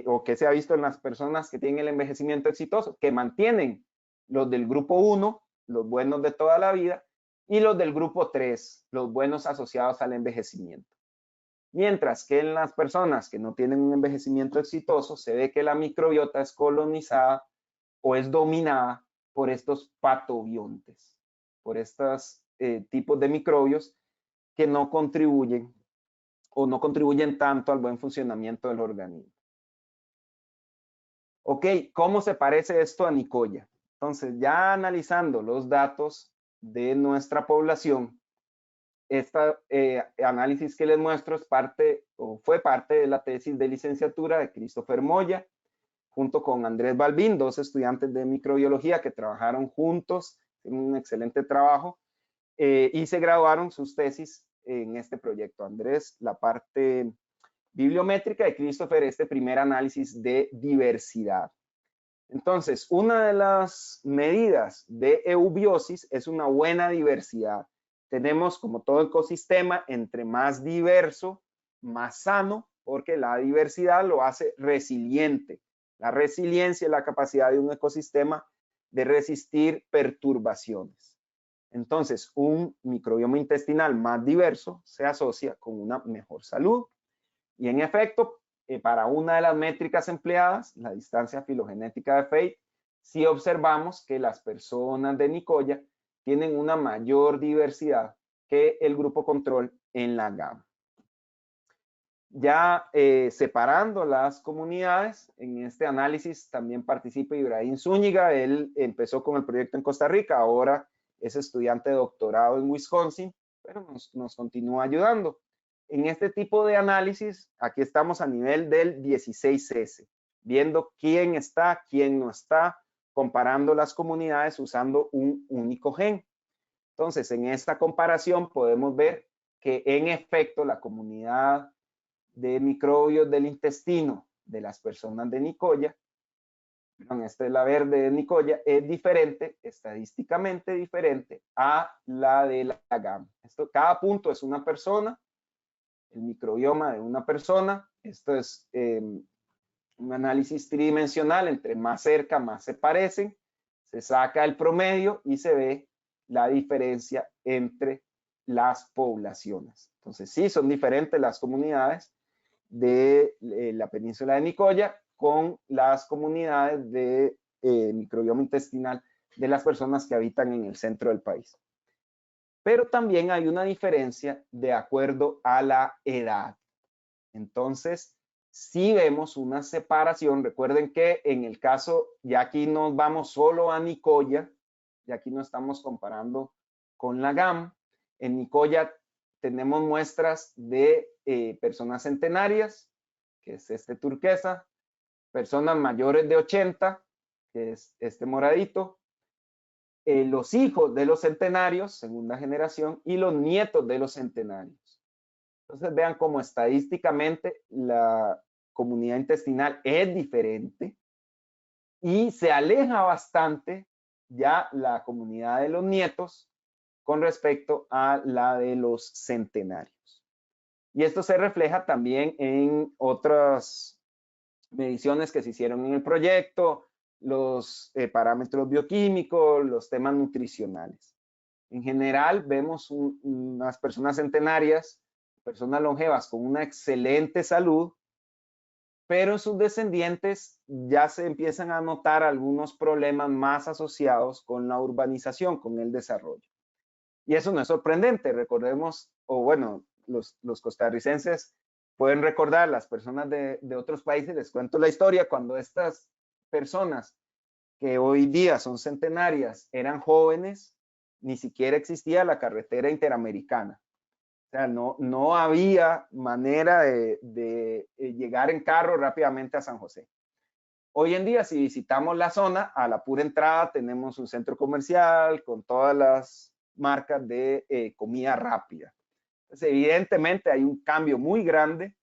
O que se ha visto en las personas que tienen el envejecimiento exitoso, que mantienen los del grupo 1, los buenos de toda la vida, y los del grupo 3, los buenos asociados al envejecimiento. Mientras que en las personas que no tienen un envejecimiento exitoso, se ve que la microbiota es colonizada o es dominada por estos patobiontes, por estos tipos de microbios que no contribuyen o no contribuyen tanto al buen funcionamiento del organismo. Ok, ¿cómo se parece esto a Nicoya? Entonces, ya analizando los datos de nuestra población, este análisis que les muestro es parte o fue parte de la tesis de licenciatura de Christopher Moya, junto con Andrés Balbín, dos estudiantes de microbiología que trabajaron juntos en un excelente trabajo y se graduaron sus tesis en este proyecto. Andrés, la parte bibliométrica, y Christopher, este primer análisis de diversidad. Entonces, una de las medidas de eubiosis es una buena diversidad. Tenemos, como todo ecosistema, entre más diverso, más sano, porque la diversidad lo hace resiliente. La resiliencia es la capacidad de un ecosistema de resistir perturbaciones. Entonces, un microbioma intestinal más diverso se asocia con una mejor salud. Y en efecto, para una de las métricas empleadas, la distancia filogenética de Fate, sí observamos que las personas de Nicoya tienen una mayor diversidad que el grupo control en la gama. ya separando las comunidades. En este análisis también participa Ibrahim Zúñiga. Él empezó con el proyecto en Costa Rica, ahora es estudiante de doctorado en Wisconsin, pero nos continúa ayudando. En este tipo de análisis, aquí estamos a nivel del 16S, viendo quién está, quién no está, comparando las comunidades usando un único gen. Entonces, en esta comparación podemos ver que en efecto la comunidad de microbios del intestino de las personas de Nicoya, esta es la verde de Nicoya, es diferente, estadísticamente diferente a la de la GAM. Cada punto es una persona, el microbioma de una persona. Esto es un análisis tridimensional, entre más cerca, más se parecen. Se saca el promedio y se ve la diferencia entre las poblaciones. Entonces, sí, son diferentes las comunidades de la península de Nicoya con las comunidades de microbioma intestinal de las personas que habitan en el centro del país. Pero también hay una diferencia de acuerdo a la edad. Entonces, sí vemos una separación. Recuerden que en el caso, ya aquí nos vamos solo a Nicoya, y aquí no estamos comparando con la GAM. En Nicoya tenemos muestras de personas centenarias, que es este turquesa, personas mayores de 80, que es este moradito, los hijos de los centenarios, segunda generación, y los nietos de los centenarios. Entonces vean cómo estadísticamente la comunidad intestinal es diferente y se aleja bastante ya la comunidad de los nietos con respecto a la de los centenarios. Y esto se refleja también en otras mediciones que se hicieron en el proyecto, los parámetros bioquímicos, los temas nutricionales. En general vemos unas personas centenarias, personas longevas con una excelente salud, pero en sus descendientes ya se empiezan a notar algunos problemas más asociados con la urbanización, con el desarrollo. Y eso no es sorprendente, recordemos, o bueno, los costarricenses pueden recordar, las personas de otros países, les cuento la historia, cuando estas personas que hoy día son centenarias eran jóvenes, ni siquiera existía la carretera interamericana. O sea, no había manera de llegar en carro rápidamente a San José. Hoy en día, si visitamos la zona, a la pura entrada tenemos un centro comercial con todas las marcas de comida rápida. Entonces, evidentemente hay un cambio muy grande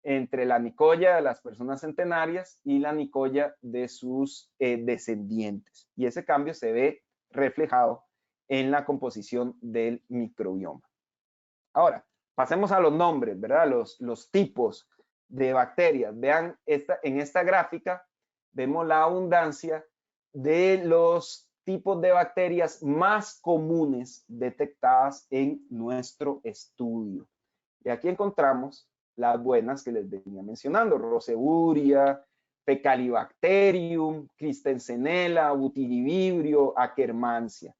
entre la Nicoya de las personas centenarias y la Nicoya de sus descendientes. Y ese cambio se ve reflejado en la composición del microbioma. Ahora, pasemos a los nombres, ¿verdad? Los tipos de bacterias. Vean, en esta gráfica vemos la abundancia de los tipos de bacterias más comunes detectadas en nuestro estudio. Y aquí encontramos las buenas que les venía mencionando: Roseburia, Fecalibacterium, Christensenella, Butyrovibrio, Akkermansia.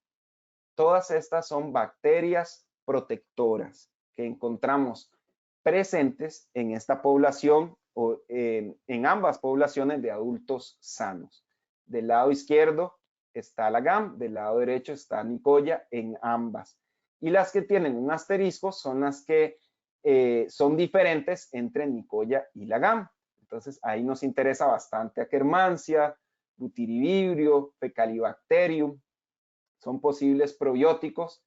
Todas estas son bacterias protectoras que encontramos presentes en esta población o en ambas poblaciones de adultos sanos. Del lado izquierdo está la GAM, del lado derecho está Nicoya, en ambas. Y las que tienen un asterisco son las que son diferentes entre Nicoya y la GAM. Entonces ahí nos interesa bastante Akkermansia, Butyrovibrio, Fecalibacterium. Son posibles probióticos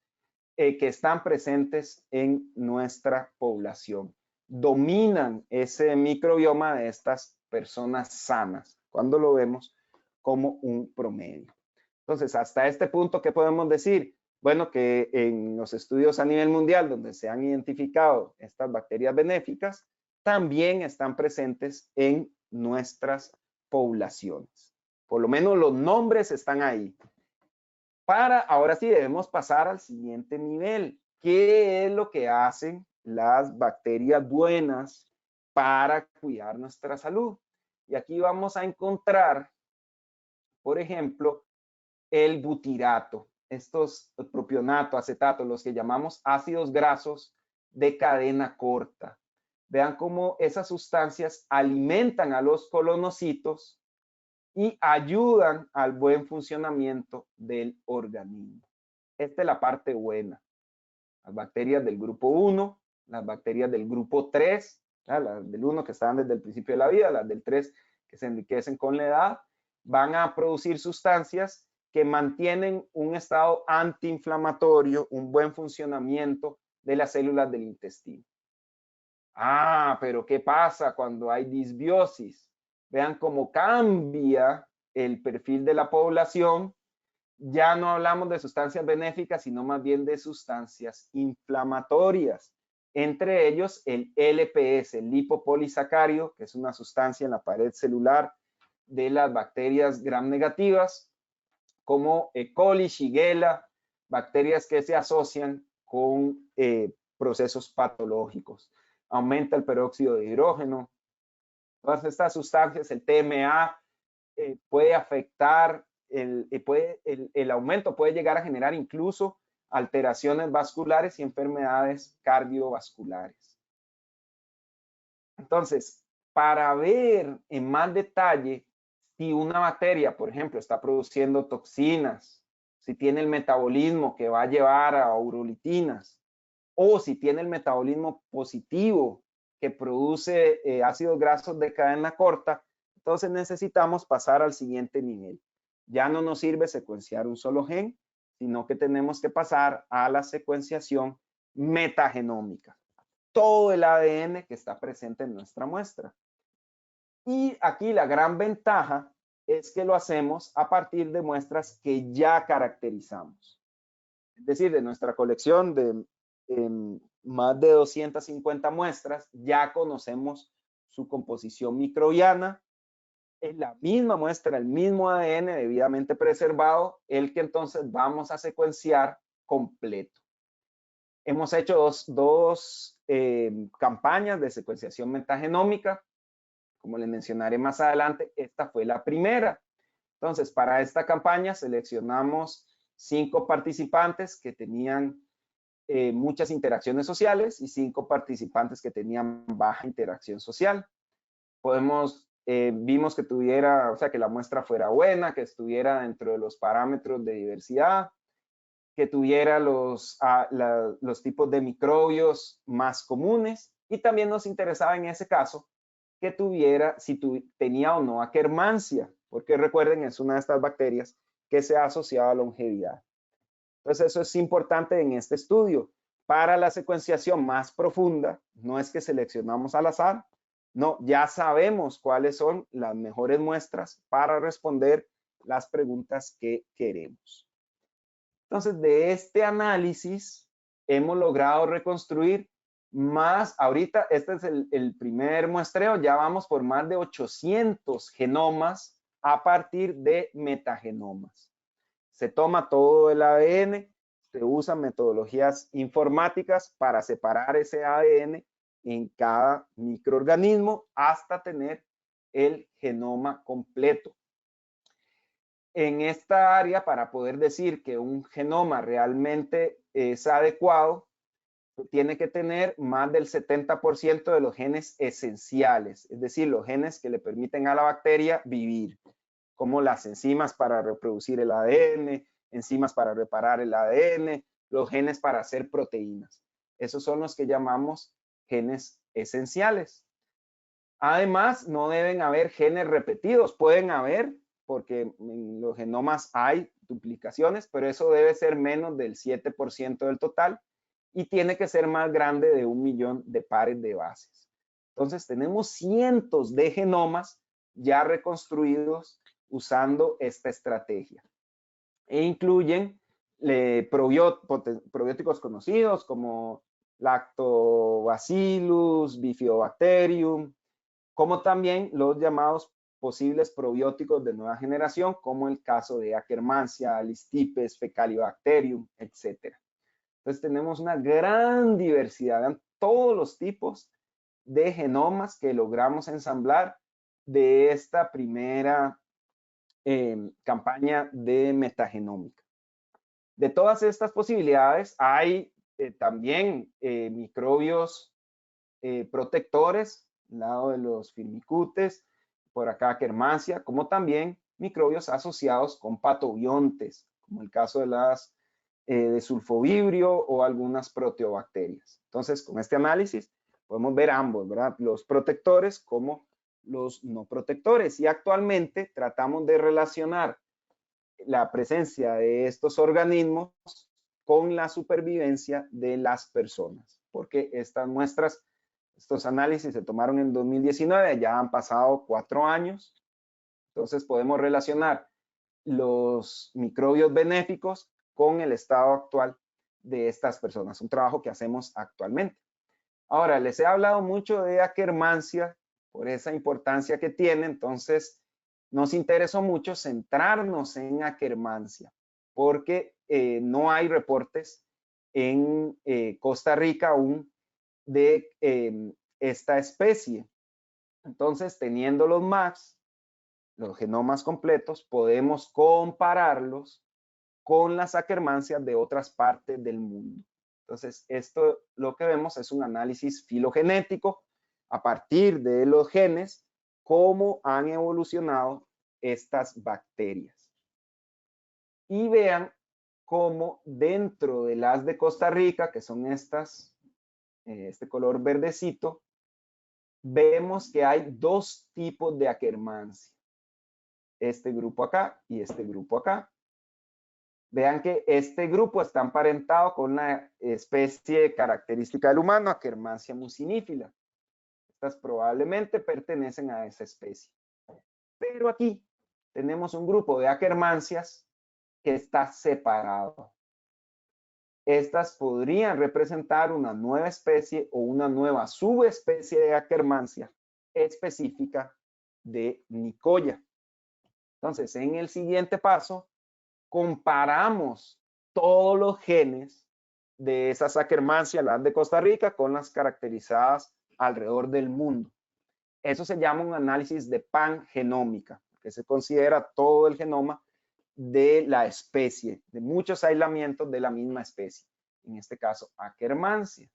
que están presentes en nuestra población. Dominan ese microbioma de estas personas sanas, cuando lo vemos como un promedio. Entonces, hasta este punto, ¿qué podemos decir? Bueno, que en los estudios a nivel mundial donde se han identificado estas bacterias benéficas, también están presentes en nuestras poblaciones. Por lo menos los nombres están ahí. Ahora sí debemos pasar al siguiente nivel. ¿Qué es lo que hacen las bacterias buenas para cuidar nuestra salud? Y aquí vamos a encontrar, por ejemplo, el butirato, estos propionato, acetato, los que llamamos ácidos grasos de cadena corta. Vean cómo esas sustancias alimentan a los colonocitos y ayudan al buen funcionamiento del organismo. Esta es la parte buena. Las bacterias del grupo 1, las bacterias del grupo 3, las del 1 que estaban desde el principio de la vida, las del 3 que se enriquecen con la edad, van a producir sustancias que mantienen un estado antiinflamatorio, un buen funcionamiento de las células del intestino. Ah, pero ¿qué pasa cuando hay disbiosis? Vean cómo cambia el perfil de la población. Ya no hablamos de sustancias benéficas, sino más bien de sustancias inflamatorias. Entre ellos el LPS, el lipopolisacárido, que es una sustancia en la pared celular de las bacterias gram negativas, como E. coli, Shigella, bacterias que se asocian con procesos patológicos. Aumenta el peróxido de hidrógeno. Todas estas sustancias, el TMA, puede afectar, el aumento puede llegar a generar incluso alteraciones vasculares y enfermedades cardiovasculares. Entonces, para ver en más detalle si una bacteria, por ejemplo, está produciendo toxinas, si tiene el metabolismo que va a llevar a urolitinas, o si tiene el metabolismo positivo que produce ácidos grasos de cadena corta, entonces necesitamos pasar al siguiente nivel. Ya no nos sirve secuenciar un solo gen, sino que tenemos que pasar a la secuenciación metagenómica. Todo el ADN que está presente en nuestra muestra. Y aquí la gran ventaja es que lo hacemos a partir de muestras que ya caracterizamos. Es decir, de nuestra colección de más de 250 muestras, ya conocemos su composición microbiana. Es la misma muestra, el mismo ADN debidamente preservado, el que entonces vamos a secuenciar completo. Hemos hecho dos campañas de secuenciación metagenómica. Como les mencionaré más adelante, esta fue la primera. Entonces, para esta campaña seleccionamos 5 participantes que tenían muchas interacciones sociales y 5 participantes que tenían baja interacción social. Vimos que tuviera, o sea, que la muestra fuera buena, que estuviera dentro de los parámetros de diversidad, que tuviera los tipos de microbios más comunes, y también nos interesaba en ese caso que tuviera, si tenía o no Akkermansia, porque recuerden, es una de estas bacterias que se ha asociado a longevidad. Entonces, eso es importante en este estudio. Para la secuenciación más profunda, no es que seleccionamos al azar, no, ya sabemos cuáles son las mejores muestras para responder las preguntas que queremos. Entonces, de este análisis hemos logrado reconstruir más, ahorita este es el primer muestreo, ya vamos por más de 800 genomas a partir de metagenomas. Se toma todo el ADN, se usan metodologías informáticas para separar ese ADN en cada microorganismo hasta tener el genoma completo. En esta área, para poder decir que un genoma realmente es adecuado, tiene que tener más del 70% de los genes esenciales, es decir, los genes que le permiten a la bacteria vivir, como las enzimas para reproducir el ADN, enzimas para reparar el ADN, los genes para hacer proteínas. Esos son los que llamamos genes esenciales. Además, no deben haber genes repetidos, pueden haber, porque en los genomas hay duplicaciones, pero eso debe ser menos del 7% del total y tiene que ser más grande de 1 millón de pares de bases. Entonces, tenemos cientos de genomas ya reconstruidos usando esta estrategia. E incluyen probióticos conocidos como Lactobacillus, Bifidobacterium, como también los llamados posibles probióticos de nueva generación, como el caso de Akkermansia, Listipes, Fecalibacterium, etc. Entonces tenemos una gran diversidad en todos los tipos de genomas que logramos ensamblar de esta primera campaña de metagenómica. De todas estas posibilidades hay también microbios protectores, al lado de los firmicutes, por acá Akkermansia, como también microbios asociados con patobiontes, como el caso de las de sulfovibrio o algunas proteobacterias. Entonces, con este análisis podemos ver ambos, ¿verdad? Los protectores como los no protectores. Y actualmente tratamos de relacionar la presencia de estos organismos con la supervivencia de las personas, porque estas muestras, estos análisis se tomaron en 2019, ya han pasado 4 años, entonces podemos relacionar los microbios benéficos con el estado actual de estas personas, un trabajo que hacemos actualmente. Ahora, les he hablado mucho de Akkermansia por esa importancia que tiene, entonces nos interesó mucho centrarnos en Akkermansia, porque no hay reportes en Costa Rica aún de esta especie. Entonces, teniendo los MACs, los genomas completos, podemos compararlos con las Akkermansias de otras partes del mundo. Entonces, esto lo que vemos es un análisis filogenético a partir de los genes, cómo han evolucionado estas bacterias. Y vean cómo dentro de las de Costa Rica, que son estas, este color verdecito, vemos que hay 2 tipos de Akkermansia. Este grupo acá y este grupo acá. Vean que este grupo está emparentado con una especie característica del humano, Akkermansia mucinífila. Estas probablemente pertenecen a esa especie. Pero aquí tenemos un grupo de Akkermansias que está separado. Estas podrían representar una nueva especie o una nueva subespecie de Akkermansia específica de Nicoya. Entonces, en el siguiente paso, comparamos todos los genes de esas Akkermansia, las de Costa Rica, con las caracterizadas alrededor del mundo. Eso se llama un análisis de pangenómica, que se considera todo el genoma de la especie, de muchos aislamientos de la misma especie, en este caso Akkermansia.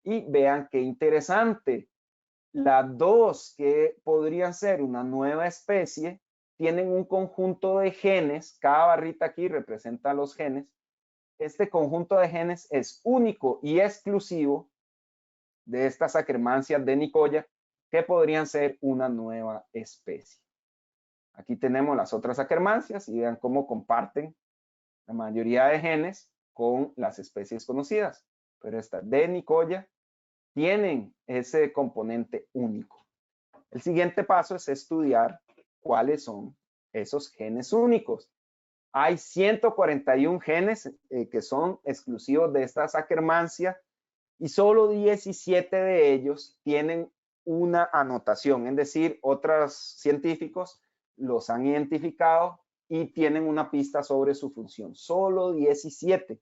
Y vean qué interesante, las 2 que podrían ser una nueva especie tienen un conjunto de genes, cada barrita aquí representa los genes. Este conjunto de genes es único y exclusivo de estas Akkermansias de Nicoya, que podrían ser una nueva especie. Aquí tenemos las otras Akkermansias y vean cómo comparten la mayoría de genes con las especies conocidas. Pero estas de Nicoya tienen ese componente único. El siguiente paso es estudiar cuáles son esos genes únicos. Hay 141 genes que son exclusivos de estas Akkermansia y solo 17 de ellos tienen una anotación, es decir, otros científicos los han identificado y tienen una pista sobre su función. Solo 17.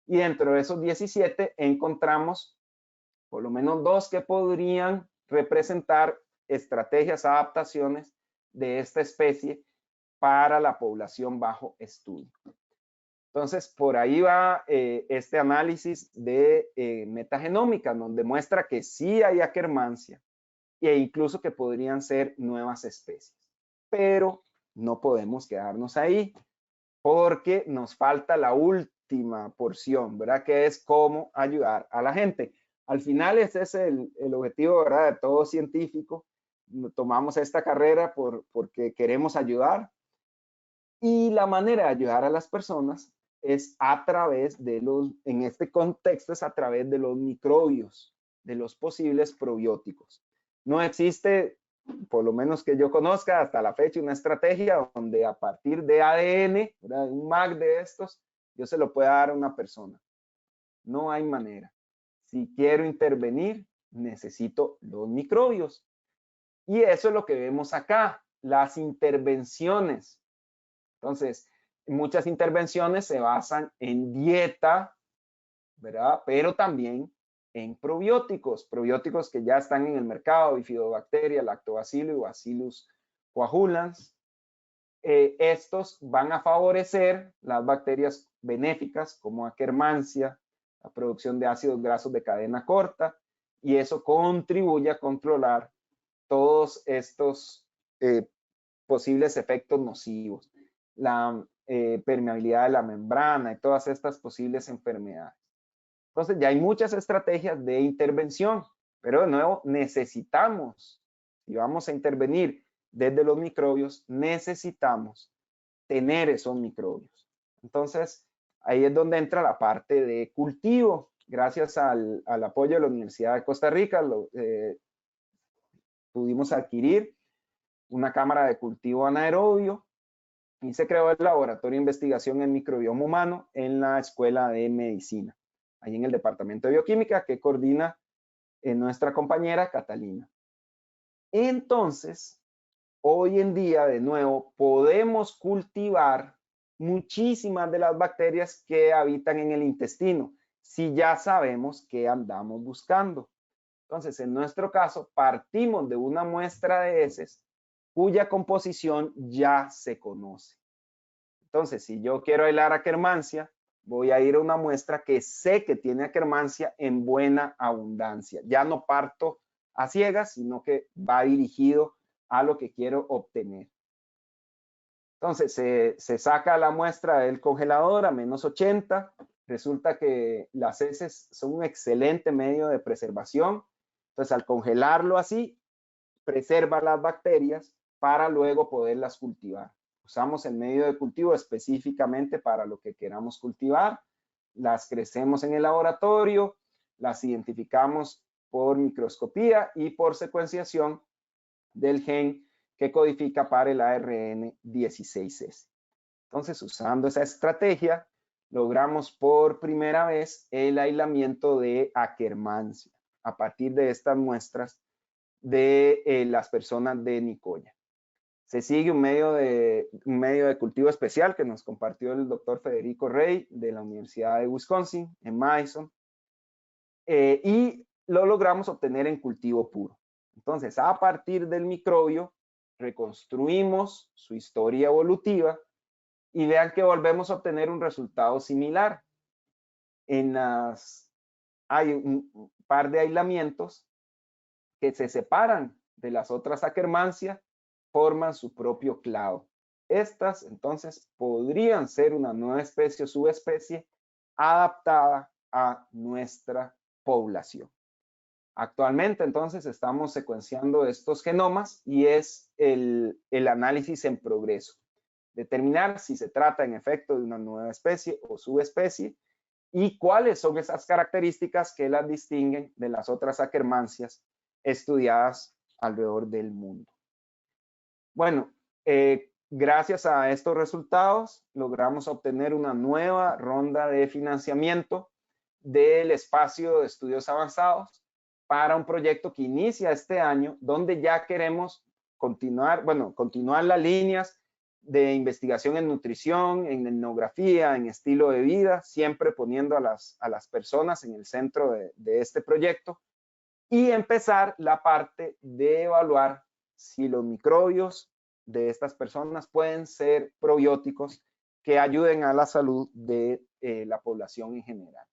Y dentro de esos 17 encontramos por lo menos 2 que podrían representar estrategias, adaptaciones de esta especie para la población bajo estudio. Entonces, por ahí va este análisis de metagenómica, donde muestra que sí hay Akkermansia e incluso que podrían ser nuevas especies. Pero no podemos quedarnos ahí porque nos falta la última porción, ¿verdad? Que es cómo ayudar a la gente. Al final ese es el objetivo, ¿verdad? De todo científico. Tomamos esta carrera porque queremos ayudar. Y la manera de ayudar a las personas es a través de en este contexto es a través de los microbios, de los posibles probióticos. No existe, por lo menos que yo conozca hasta la fecha, una estrategia donde a partir de ADN, ¿verdad? Un MAC de estos, yo se lo pueda dar a una persona. No hay manera. Si quiero intervenir, necesito los microbios. Y eso es lo que vemos acá, las intervenciones. Entonces, muchas intervenciones se basan en dieta, ¿verdad? Pero también en probióticos que ya están en el mercado, Bifidobacteria, Lactobacillus y Bacillus coagulans. Estos van a favorecer las bacterias benéficas como Akkermansia, la producción de ácidos grasos de cadena corta y eso contribuye a controlar todos estos posibles efectos nocivos, la permeabilidad de la membrana y todas estas posibles enfermedades. Entonces ya hay muchas estrategias de intervención, pero de nuevo necesitamos, si vamos a intervenir desde los microbios, necesitamos tener esos microbios. Entonces ahí es donde entra la parte de cultivo. Gracias al apoyo de la Universidad de Costa Rica, pudimos adquirir una cámara de cultivo anaerobio y se creó el laboratorio de investigación en microbioma humano en la Escuela de Medicina, ahí en el Departamento de Bioquímica que coordina nuestra compañera Catalina. Entonces, hoy en día, de nuevo, podemos cultivar muchísimas de las bacterias que habitan en el intestino, si ya sabemos qué andamos buscando. Entonces, en nuestro caso, partimos de una muestra de heces cuya composición ya se conoce. Entonces, si yo quiero aislar Akkermansia, voy a ir a una muestra que sé que tiene Akkermansia en buena abundancia. Ya no parto a ciegas, sino que va dirigido a lo que quiero obtener. Entonces, se saca la muestra del congelador a -80. Resulta que las heces son un excelente medio de preservación. Entonces, al congelarlo así, preserva las bacterias para luego poderlas cultivar. Usamos el medio de cultivo específicamente para lo que queramos cultivar. Las crecemos en el laboratorio, las identificamos por microscopía y por secuenciación del gen que codifica para el ARN 16S. Entonces, usando esa estrategia, logramos por primera vez el aislamiento de Akkermansia a partir de estas muestras de las personas de Nicoya. Se sigue un medio de cultivo especial que nos compartió el doctor Federico Rey de la Universidad de Wisconsin en Madison, y lo logramos obtener en cultivo puro. Entonces, a partir del microbio, reconstruimos su historia evolutiva y vean que volvemos a obtener un resultado similar. Hay un par de aislamientos que se separan de las otras Akkermansia, forman su propio clado. Estas, entonces, podrían ser una nueva especie o subespecie adaptada a nuestra población. Actualmente, entonces, estamos secuenciando estos genomas y es el análisis en progreso. Determinar si se trata, en efecto, de una nueva especie o subespecie y cuáles son esas características que las distinguen de las otras Akkermansias estudiadas alrededor del mundo. Bueno, gracias a estos resultados logramos obtener una nueva ronda de financiamiento del espacio de estudios avanzados para un proyecto que inicia este año, donde ya queremos continuar las líneas de investigación en nutrición, en etnografía, en estilo de vida, siempre poniendo a las personas en el centro de este proyecto, y empezar la parte de evaluar si los microbios de estas personas pueden ser probióticos que ayuden a la salud de la población en general.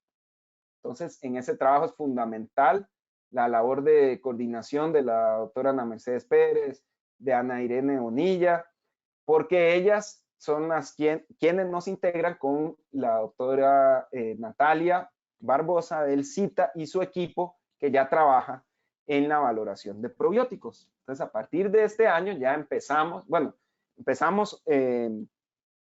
Entonces, en ese trabajo es fundamental la labor de coordinación de la doctora Ana Mercedes Pérez, de Ana Irene Bonilla, porque ellas son quienes nos integran con la doctora Natalia Barbosa del CITA y su equipo que ya trabaja en la valoración de probióticos. Entonces, a partir de este año ya empezamos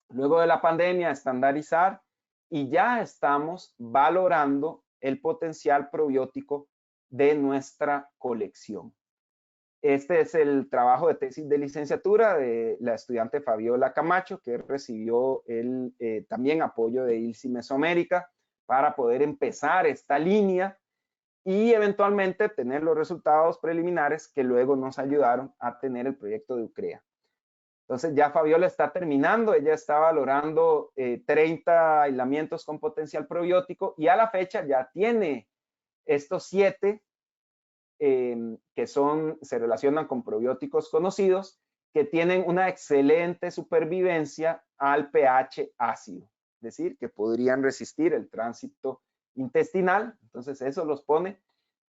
luego de la pandemia a estandarizar y ya estamos valorando el potencial probiótico de nuestra colección. Este es el trabajo de tesis de licenciatura de la estudiante Fabiola Camacho, que recibió también apoyo de ILSI Mesoamérica para poder empezar esta línea y eventualmente tener los resultados preliminares que luego nos ayudaron a tener el proyecto de UCREA. Entonces ya Fabiola está terminando, ella está valorando 30 aislamientos con potencial probiótico y a la fecha ya tiene estos 7 que se relacionan con probióticos conocidos que tienen una excelente supervivencia al pH ácido, es decir, que podrían resistir el tránsito intestinal. Entonces eso los pone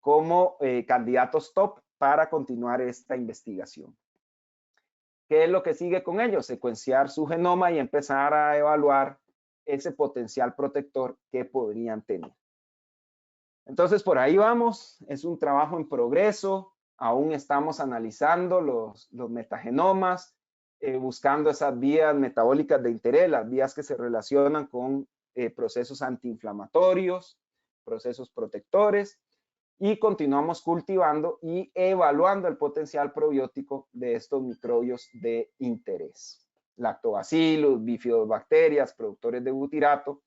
como candidatos top para continuar esta investigación. ¿Qué es lo que sigue con ellos? Secuenciar su genoma y empezar a evaluar ese potencial protector que podrían tener. Entonces, por ahí vamos. Es un trabajo en progreso. Aún estamos analizando los metagenomas, buscando esas vías metabólicas de interés, las vías que se relacionan con procesos antiinflamatorios, procesos protectores, y continuamos cultivando y evaluando el potencial probiótico de estos microbios de interés. Lactobacillus, bifidobacterias, productores de butirato,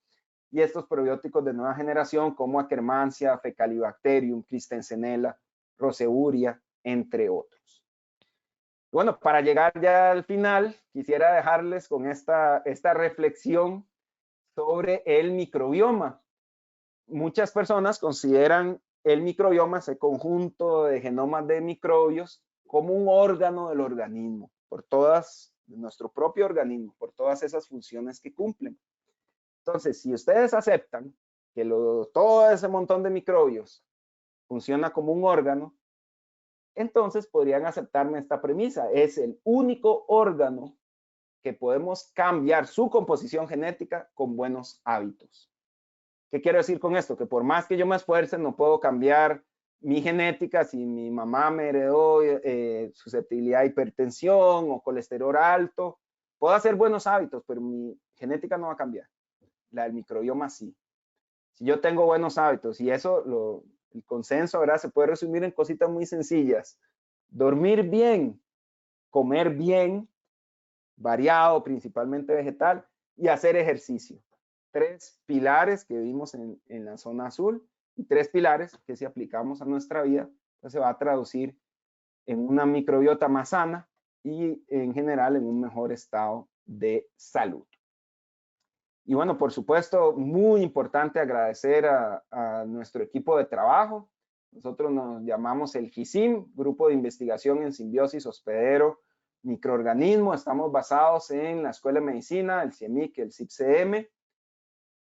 y estos probióticos de nueva generación como Akkermansia, Fecalibacterium, Christensenella, Roseuria, entre otros. Bueno, para llegar ya al final, quisiera dejarles con esta reflexión sobre el microbioma. Muchas personas consideran el microbioma, ese conjunto de genomas de microbios, como un órgano del organismo, por todas, de nuestro propio organismo, por todas esas funciones que cumplen. Entonces, si ustedes aceptan que todo ese montón de microbios funciona como un órgano, entonces podrían aceptarme esta premisa. Es el único órgano que podemos cambiar su composición genética con buenos hábitos. ¿Qué quiero decir con esto? Que por más que yo me esfuerce, no puedo cambiar mi genética. Si mi mamá me heredó susceptibilidad a hipertensión o colesterol alto, puedo hacer buenos hábitos, pero mi genética no va a cambiar. La del microbioma sí. Si yo tengo buenos hábitos, y eso, el consenso, ¿verdad? Se puede resumir en cositas muy sencillas. Dormir bien, comer bien, variado, principalmente vegetal, y hacer ejercicio. 3 pilares que vimos en la zona azul, y 3 pilares que si aplicamos a nuestra vida, pues se va a traducir en una microbiota más sana y en general en un mejor estado de salud. Y bueno, por supuesto, muy importante agradecer a nuestro equipo de trabajo. Nosotros nos llamamos el GISIM, Grupo de Investigación en Simbiosis Hospedero Microorganismo. Estamos basados en la Escuela de Medicina, el CIEMIC, el CIPCM.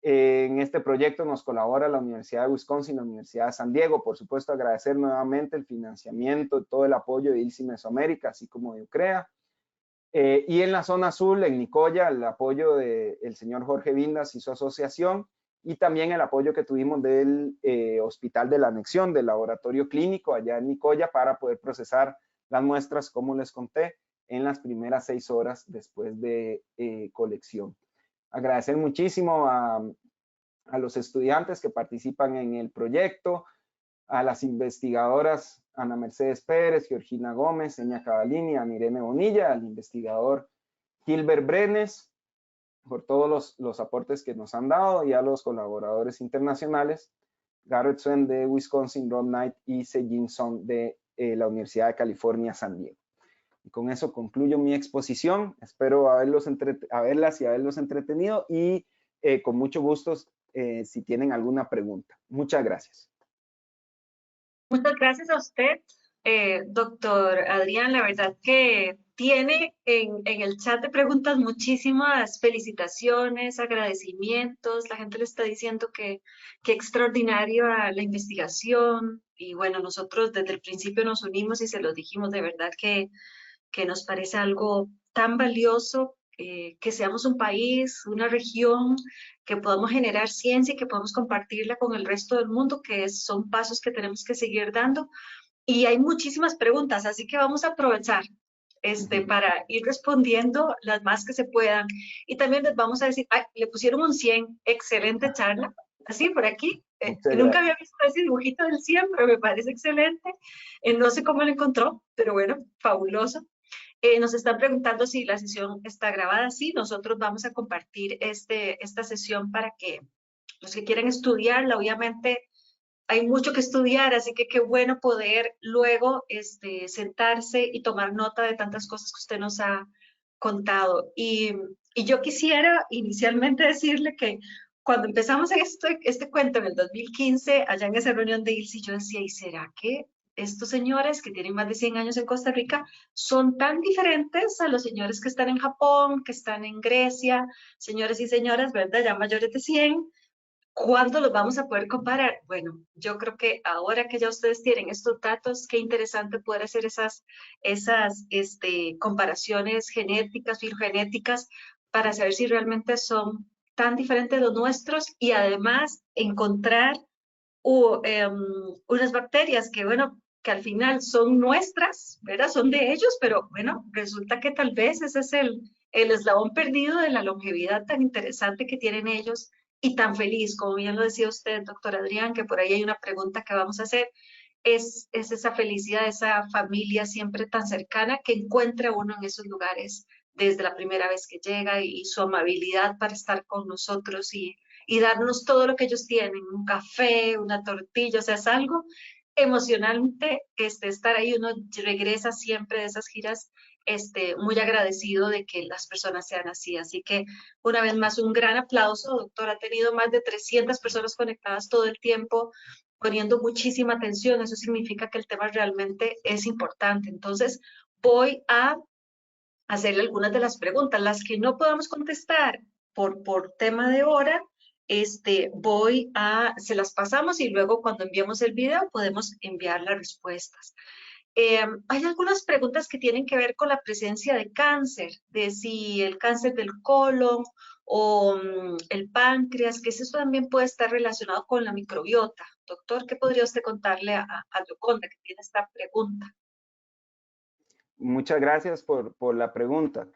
En este proyecto nos colabora la Universidad de Wisconsin, la Universidad de San Diego. Por supuesto, agradecer nuevamente el financiamiento, todo el apoyo de ILSI Mesoamérica, así como de UCREA. Y en la zona azul, en Nicoya, el apoyo del señor Jorge Vindas y su asociación, y también el apoyo que tuvimos del Hospital de la Anexión, del laboratorio clínico allá en Nicoya, para poder procesar las muestras, como les conté, en las primeras 6 horas después de colección. Agradecer muchísimo a los estudiantes que participan en el proyecto, a las investigadoras Ana Mercedes Pérez, Georgina Gómez, Seña Cavallini, a Irene Bonilla, al investigador Gilbert Brenes, por todos los aportes que nos han dado, y a los colaboradores internacionales, Garrett Swen de Wisconsin, Rob Knight y Sejin Song de la Universidad de California, San Diego. Y con eso concluyo mi exposición. Espero haberlas y haberlos entretenido, y con mucho gusto si tienen alguna pregunta. Muchas gracias. Muchas gracias a usted, doctor Adrián. La verdad que tiene en el chat de preguntas muchísimas felicitaciones, agradecimientos. La gente le está diciendo que extraordinario la investigación. Y bueno, nosotros desde el principio nos unimos y se lo dijimos, de verdad que nos parece algo tan valioso, que seamos un país, una región, que podamos generar ciencia y que podamos compartirla con el resto del mundo, que son pasos que tenemos que seguir dando. Y hay muchísimas preguntas, así que vamos a aprovechar para ir respondiendo las más que se puedan. Y también les vamos a decir, le pusieron un 100, excelente charla, así por aquí. Nunca había visto ese dibujito del 100, pero me parece excelente. No sé cómo lo encontró, pero bueno, fabuloso. Nos están preguntando si la sesión está grabada. Sí, nosotros vamos a compartir esta sesión para que los que quieran estudiarla, obviamente hay mucho que estudiar, así que qué bueno poder luego sentarse y tomar nota de tantas cosas que usted nos ha contado. Y yo quisiera inicialmente decirle que cuando empezamos este cuento en el 2015, allá en esa reunión de ILSI, yo decía, ¿y será que estos señores que tienen más de 100 años en Costa Rica son tan diferentes a los señores que están en Japón, que están en Grecia, señores y señoras, ¿verdad? Ya mayores de 100, ¿Cuándo los vamos a poder comparar? Bueno, yo creo que ahora que ya ustedes tienen estos datos, qué interesante poder hacer esas comparaciones genéticas, filogenéticas, para saber si realmente son tan diferentes los nuestros y además encontrar unas bacterias que, bueno, que al final son nuestras, ¿verdad? Son de ellos, pero bueno, resulta que tal vez ese es el eslabón perdido de la longevidad tan interesante que tienen ellos y tan feliz, como bien lo decía usted, doctor Adrián, que por ahí hay una pregunta que vamos a hacer, es esa felicidad, esa familia siempre tan cercana que encuentra uno en esos lugares desde la primera vez que llega y su amabilidad para estar con nosotros y darnos todo lo que ellos tienen, un café, una tortilla, o sea, es algo emocionante estar ahí, uno regresa siempre de esas giras muy agradecido de que las personas sean así. Así que una vez más, un gran aplauso, doctor. Ha tenido más de 300 personas conectadas todo el tiempo, poniendo muchísima atención. Eso significa que el tema realmente es importante. Entonces, voy a hacerle algunas de las preguntas, las que no podamos contestar por tema de hora, se las pasamos y luego cuando enviamos el video podemos enviar las respuestas. Hay algunas preguntas que tienen que ver con la presencia de cáncer, de si el cáncer del colon o el páncreas, que eso también puede estar relacionado con la microbiota. Doctor, ¿qué podría usted contarle a Yoconda que tiene esta pregunta? Muchas gracias por la pregunta.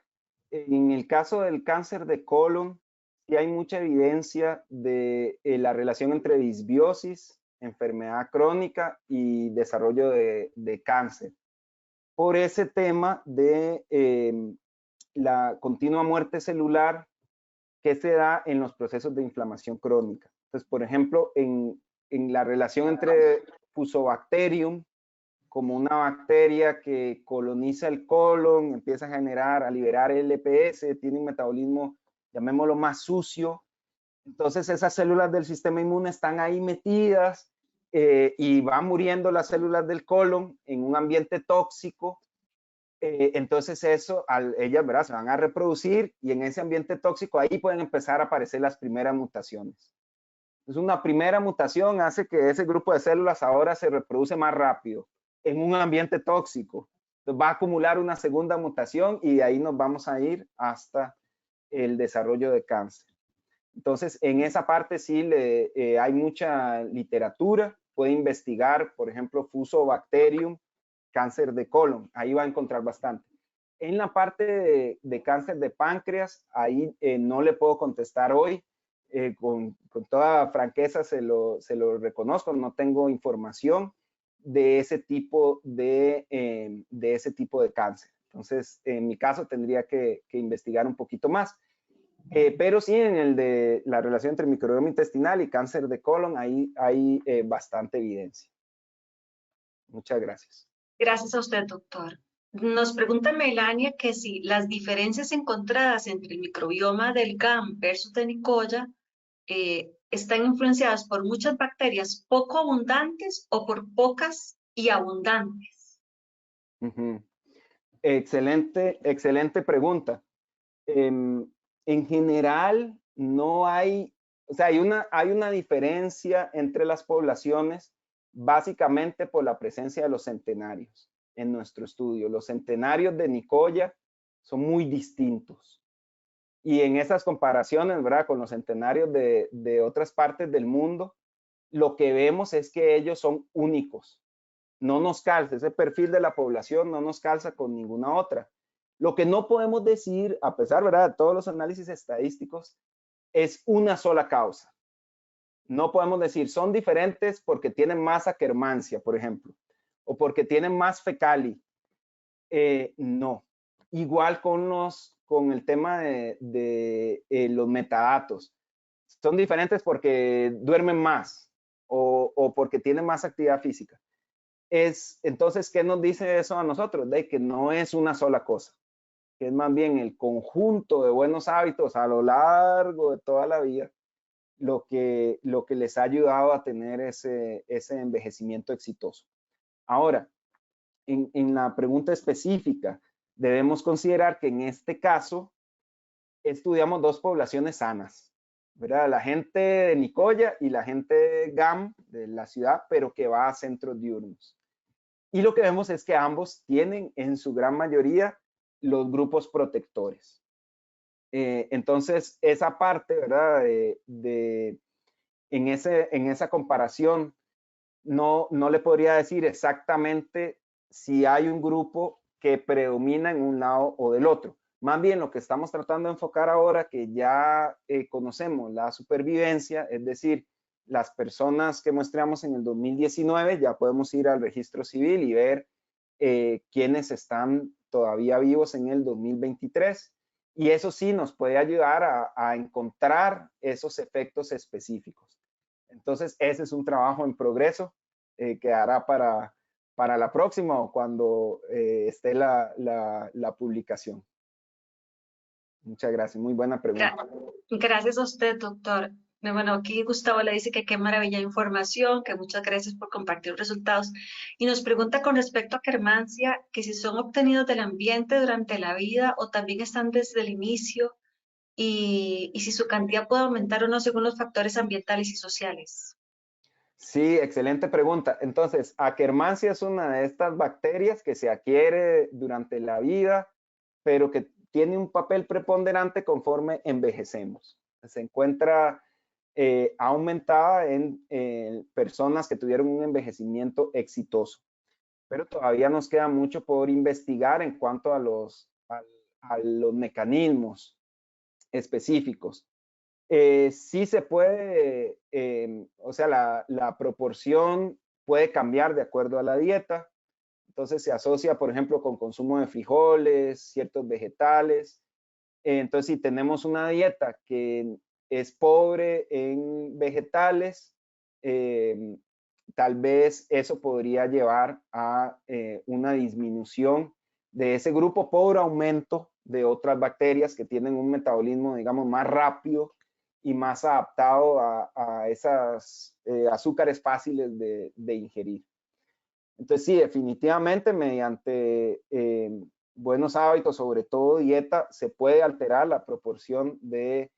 En el caso del cáncer de colon, sí hay mucha evidencia de la relación entre disbiosis, enfermedad crónica y desarrollo de cáncer. Por ese tema de la continua muerte celular que se da en los procesos de inflamación crónica. Entonces, por ejemplo, en la relación entre Fusobacterium, como una bacteria que coloniza el colon, empieza a generar, a liberar LPS, tiene un metabolismo, llamémoslo, más sucio. Entonces esas células del sistema inmune están ahí metidas y van muriendo las células del colon en un ambiente tóxico. Entonces eso, ellas, ¿verdad?, se van a reproducir y en ese ambiente tóxico ahí pueden empezar a aparecer las primeras mutaciones. Entonces una primera mutación hace que ese grupo de células ahora se reproduce más rápido en un ambiente tóxico. Entonces va a acumular una segunda mutación y de ahí nos vamos a ir hasta el desarrollo de cáncer. Entonces, en esa parte sí hay mucha literatura. Puede investigar, por ejemplo, Fusobacterium, cáncer de colon. Ahí va a encontrar bastante. En la parte de cáncer de páncreas, ahí no le puedo contestar hoy. Con toda franqueza se lo reconozco, no tengo información de ese tipo de cáncer. Entonces, en mi caso, tendría que investigar un poquito más. Pero sí, en el de la relación entre microbioma intestinal y cáncer de colon, ahí hay bastante evidencia. Muchas gracias. Gracias a usted, doctor. Nos pregunta Melania que si las diferencias encontradas entre el microbioma del GAM versus de Nicoya están influenciadas por muchas bacterias poco abundantes o por pocas y abundantes. Excelente, excelente pregunta. En general, no hay, o sea, hay una diferencia entre las poblaciones básicamente por la presencia de los centenarios en nuestro estudio. Los centenarios de Nicoya son muy distintos. Y en esas comparaciones, ¿verdad?, con los centenarios de otras partes del mundo, lo que vemos es que ellos son únicos. No nos calza, ese perfil de la población no nos calza con ninguna otra. Lo que no podemos decir, a pesar, ¿verdad?, de todos los análisis estadísticos, es una sola causa. No podemos decir, son diferentes porque tienen más Akkermansia, por ejemplo, o porque tienen más fecali. No. Igual con el tema de los metadatos. Son diferentes porque duermen más o porque tienen más actividad física. Entonces, ¿qué nos dice eso a nosotros? De que no es una sola cosa, que es más bien el conjunto de buenos hábitos a lo largo de toda la vida lo que les ha ayudado a tener ese envejecimiento exitoso. Ahora, en la pregunta específica, debemos considerar que en este caso estudiamos dos poblaciones sanas, ¿verdad? La gente de Nicoya y la gente de GAM, de la ciudad, pero que va a centros diurnos. Y lo que vemos es que ambos tienen en su gran mayoría los grupos protectores. Entonces, esa parte, ¿verdad? En esa comparación, no le podría decir exactamente si hay un grupo que predomina en un lado o del otro. Más bien lo que estamos tratando de enfocar ahora, que ya conocemos la supervivencia, es decir, las personas que muestramos en el 2019, ya podemos ir al registro civil y ver quiénes están todavía vivos en el 2023. Y eso sí nos puede ayudar a encontrar esos efectos específicos. Entonces, ese es un trabajo en progreso que hará para la próxima o cuando esté la publicación. Muchas gracias, muy buena pregunta. Gracias a usted, doctor. Bueno, aquí Gustavo le dice que qué maravilla de información, que muchas gracias por compartir los resultados. Y nos pregunta con respecto a quermancia, que si son obtenidos del ambiente durante la vida o también están desde el inicio y si su cantidad puede aumentar o no según los factores ambientales y sociales. Sí, excelente pregunta. Entonces, Akkermansia es una de estas bacterias que se adquiere durante la vida, pero que tiene un papel preponderante conforme envejecemos. Se encuentra aumentada en personas que tuvieron un envejecimiento exitoso, pero todavía nos queda mucho por investigar en cuanto a los mecanismos específicos. Sí se puede, o sea, la proporción puede cambiar de acuerdo a la dieta. Entonces se asocia, por ejemplo, con consumo de frijoles, ciertos vegetales. Entonces, si tenemos una dieta que es pobre en vegetales, tal vez eso podría llevar a una disminución de ese grupo por aumento de otras bacterias que tienen un metabolismo, digamos, más rápido y más adaptado a esas azúcares fáciles de ingerir. Entonces, sí, definitivamente mediante buenos hábitos, sobre todo dieta, se puede alterar la proporción de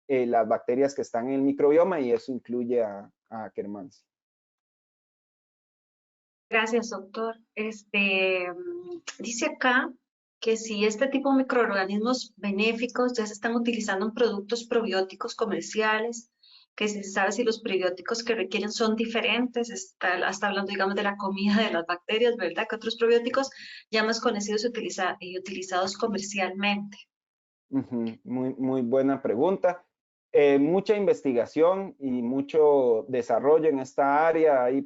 las bacterias que están en el microbioma y eso incluye a Akkermansia. Gracias, doctor. Dice acá que si este tipo de microorganismos benéficos ya se están utilizando en productos probióticos comerciales, que si se sabe si los probióticos que requieren son diferentes, está hablando, digamos, de la comida de las bacterias, ¿verdad? Que otros probióticos ya más conocidos y utilizados comercialmente. Muy buena pregunta. Mucha investigación y mucho desarrollo en esta área. Hay,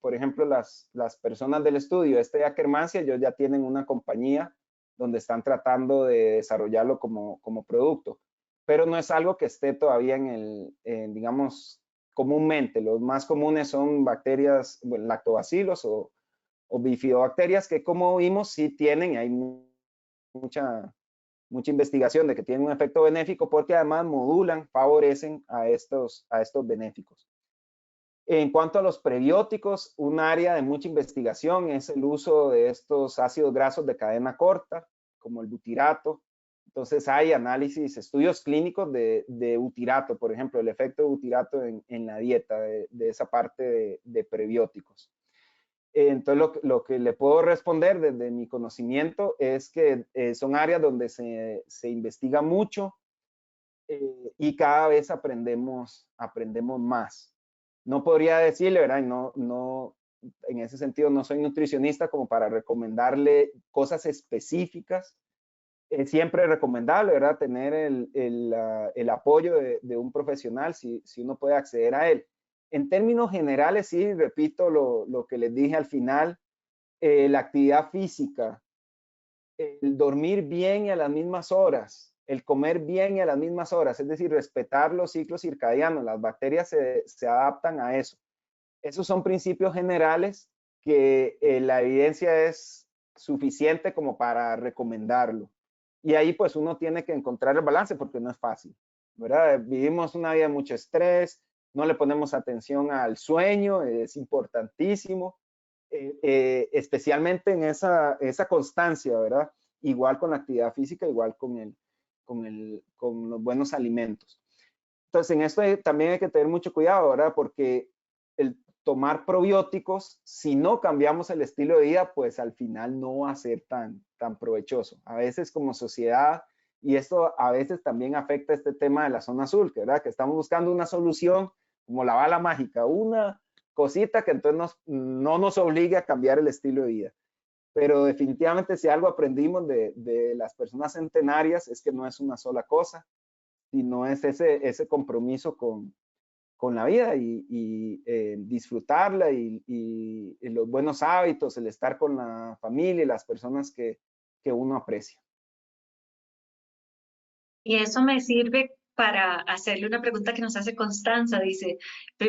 por ejemplo, las personas del estudio, Akkermansia, ellos ya tienen una compañía donde están tratando de desarrollarlo como producto, pero no es algo que esté todavía digamos, comúnmente. Los más comunes son bacterias, bueno, lactobacilos o bifidobacterias que, como vimos, sí tienen, hay mucha investigación de que tienen un efecto benéfico porque además modulan, favorecen a estos benéficos. En cuanto a los prebióticos, un área de mucha investigación es el uso de estos ácidos grasos de cadena corta, como el butirato. Entonces hay análisis, estudios clínicos de butirato, por ejemplo, el efecto de butirato en la dieta de esa parte de prebióticos. Entonces, lo que le puedo responder desde mi conocimiento es que son áreas donde se investiga mucho y cada vez aprendemos más. No podría decirle, ¿verdad? No, en ese sentido no soy nutricionista como para recomendarle cosas específicas. Es siempre recomendable, ¿verdad? Tener el apoyo de un profesional si uno puede acceder a él. En términos generales, sí, repito lo que les dije al final, la actividad física, el dormir bien y a las mismas horas, el comer bien y a las mismas horas, es decir, respetar los ciclos circadianos, las bacterias se adaptan a eso. Esos son principios generales que la evidencia es suficiente como para recomendarlo. Y ahí pues uno tiene que encontrar el balance porque no es fácil, ¿verdad? Vivimos una vida de mucho estrés, no le ponemos atención al sueño, es importantísimo, especialmente en esa constancia, ¿verdad? Igual con la actividad física, igual con los buenos alimentos. Entonces, en esto también hay que tener mucho cuidado, ¿verdad? Porque el tomar probióticos, si no cambiamos el estilo de vida, pues al final no va a ser tan provechoso. A veces como sociedad, y esto a veces también afecta este tema de la zona azul, ¿verdad? Que estamos buscando una solución como la bala mágica, una cosita que entonces no nos obligue a cambiar el estilo de vida. Pero definitivamente si algo aprendimos de las personas centenarias es que no es una sola cosa, sino es ese compromiso con la vida y disfrutarla y los buenos hábitos, el estar con la familia y las personas que uno aprecia. Y eso me sirve para hacerle una pregunta que nos hace Constanza. Dice,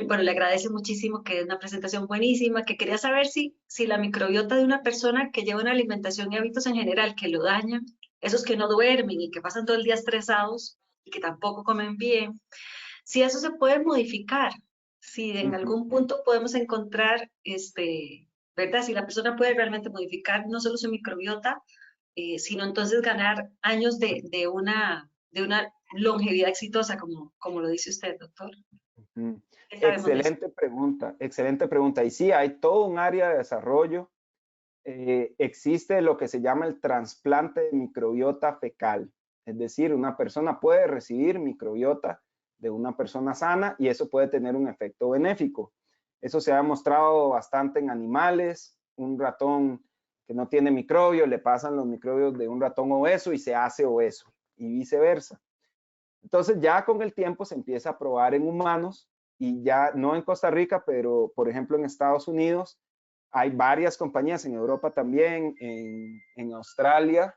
bueno, le agradece muchísimo, que es una presentación buenísima, que quería saber si la microbiota de una persona que lleva una alimentación y hábitos en general que lo dañan, esos que no duermen y que pasan todo el día estresados y que tampoco comen bien, si eso se puede modificar, si en algún punto podemos encontrar, ¿verdad? Si la persona puede realmente modificar no solo su microbiota, sino entonces ganar años de una longevidad exitosa, como lo dice usted, doctor. ¿Qué sabemos de eso? Excelente pregunta. Y sí, hay todo un área de desarrollo. Existe lo que se llama el trasplante de microbiota fecal. Es decir, una persona puede recibir microbiota de una persona sana y eso puede tener un efecto benéfico. Eso se ha demostrado bastante en animales. Un ratón que no tiene microbios, le pasan los microbios de un ratón obeso y se hace obeso y viceversa. Entonces ya con el tiempo se empieza a probar en humanos y ya no en Costa Rica, pero por ejemplo en Estados Unidos hay varias compañías, en Europa también, en Australia,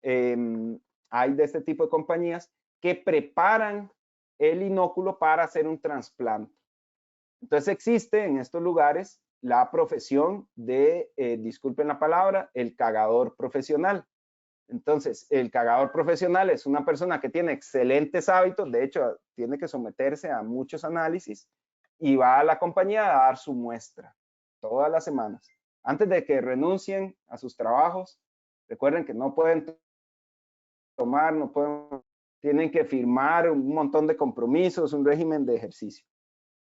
hay de este tipo de compañías que preparan el inóculo para hacer un trasplante. Entonces existe en estos lugares la profesión de, disculpen la palabra, el cagador profesional. Entonces, el cagador profesional es una persona que tiene excelentes hábitos, de hecho, tiene que someterse a muchos análisis y va a la compañía a dar su muestra todas las semanas. Antes de que renuncien a sus trabajos, recuerden que no pueden tomar, no pueden, tienen que firmar un montón de compromisos, un régimen de ejercicio.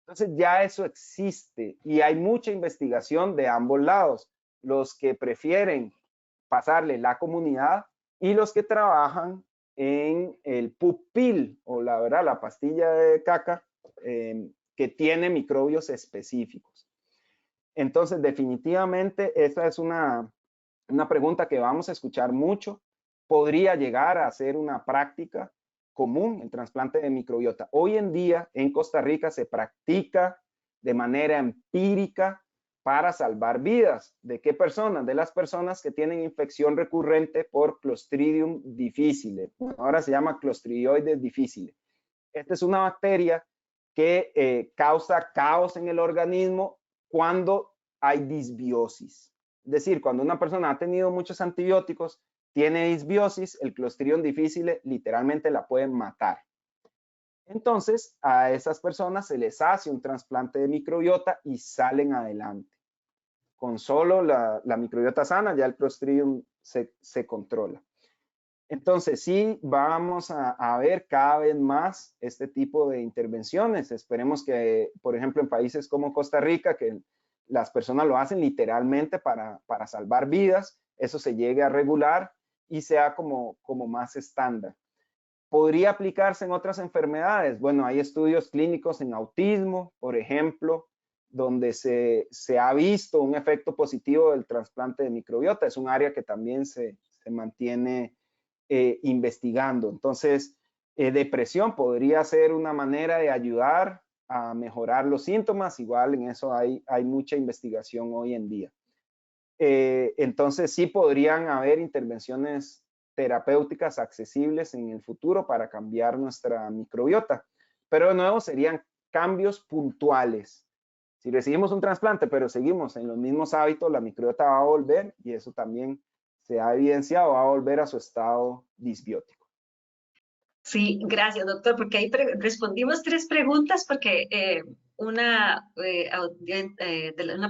Entonces ya eso existe y hay mucha investigación de ambos lados. Los que prefieren pasarle la comunidad y los que trabajan en el pupil o la pastilla de caca que tiene microbios específicos. Entonces, definitivamente, esta es una pregunta que vamos a escuchar mucho. Podría llegar a ser una práctica común el trasplante de microbiota. Hoy en día en Costa Rica se practica de manera empírica para salvar vidas. ¿De qué personas? De las personas que tienen infección recurrente por Clostridium difficile. Ahora se llama Clostridioides difficile. Esta es una bacteria que causa caos en el organismo cuando hay disbiosis. Es decir, cuando una persona ha tenido muchos antibióticos, tiene disbiosis, el Clostridium difficile literalmente la puede matar. Entonces, a esas personas se les hace un trasplante de microbiota y salen adelante. Con solo la microbiota sana, ya el Clostridium se controla. Entonces, sí, vamos a ver cada vez más este tipo de intervenciones. Esperemos que, por ejemplo, en países como Costa Rica, que las personas lo hacen literalmente para salvar vidas, eso se llegue a regular y sea como más estándar. ¿Podría aplicarse en otras enfermedades? Bueno, hay estudios clínicos en autismo, por ejemplo, donde se ha visto un efecto positivo del trasplante de microbiota. Es un área que también se mantiene investigando. Entonces, depresión podría ser una manera de ayudar a mejorar los síntomas. Igual en eso hay mucha investigación hoy en día. Entonces, sí podrían haber intervenciones terapéuticas accesibles en el futuro para cambiar nuestra microbiota. Pero de nuevo serían cambios puntuales. Si recibimos un trasplante, pero seguimos en los mismos hábitos, la microbiota va a volver y eso también se ha evidenciado, va a volver a su estado disbiótico. Sí, gracias, doctor, porque ahí respondimos 3 preguntas, porque una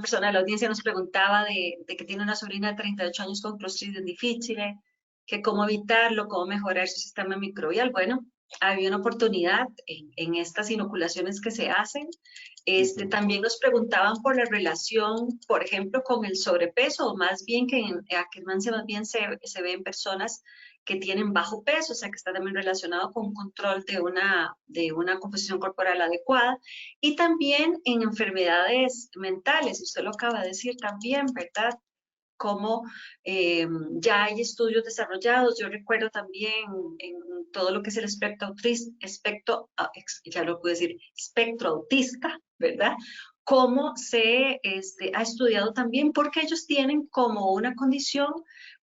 persona de la audiencia nos preguntaba de que tiene una sobrina de 38 años con Clostridium difficile, que cómo evitarlo, cómo mejorar su sistema microbial. Bueno, había una oportunidad en estas inoculaciones que se hacen. También nos preguntaban por la relación, por ejemplo, con el sobrepeso, o más bien que en Akkermansia más bien se ve en personas que tienen bajo peso, o sea que está también relacionado con un control de una composición corporal adecuada, y también en enfermedades mentales, usted lo acaba de decir también, ¿verdad? Cómo ya hay estudios desarrollados. Yo recuerdo también en todo lo que es el ya lo puedo decir, espectro autista, ¿verdad? Cómo se ha estudiado también, porque ellos tienen como una condición,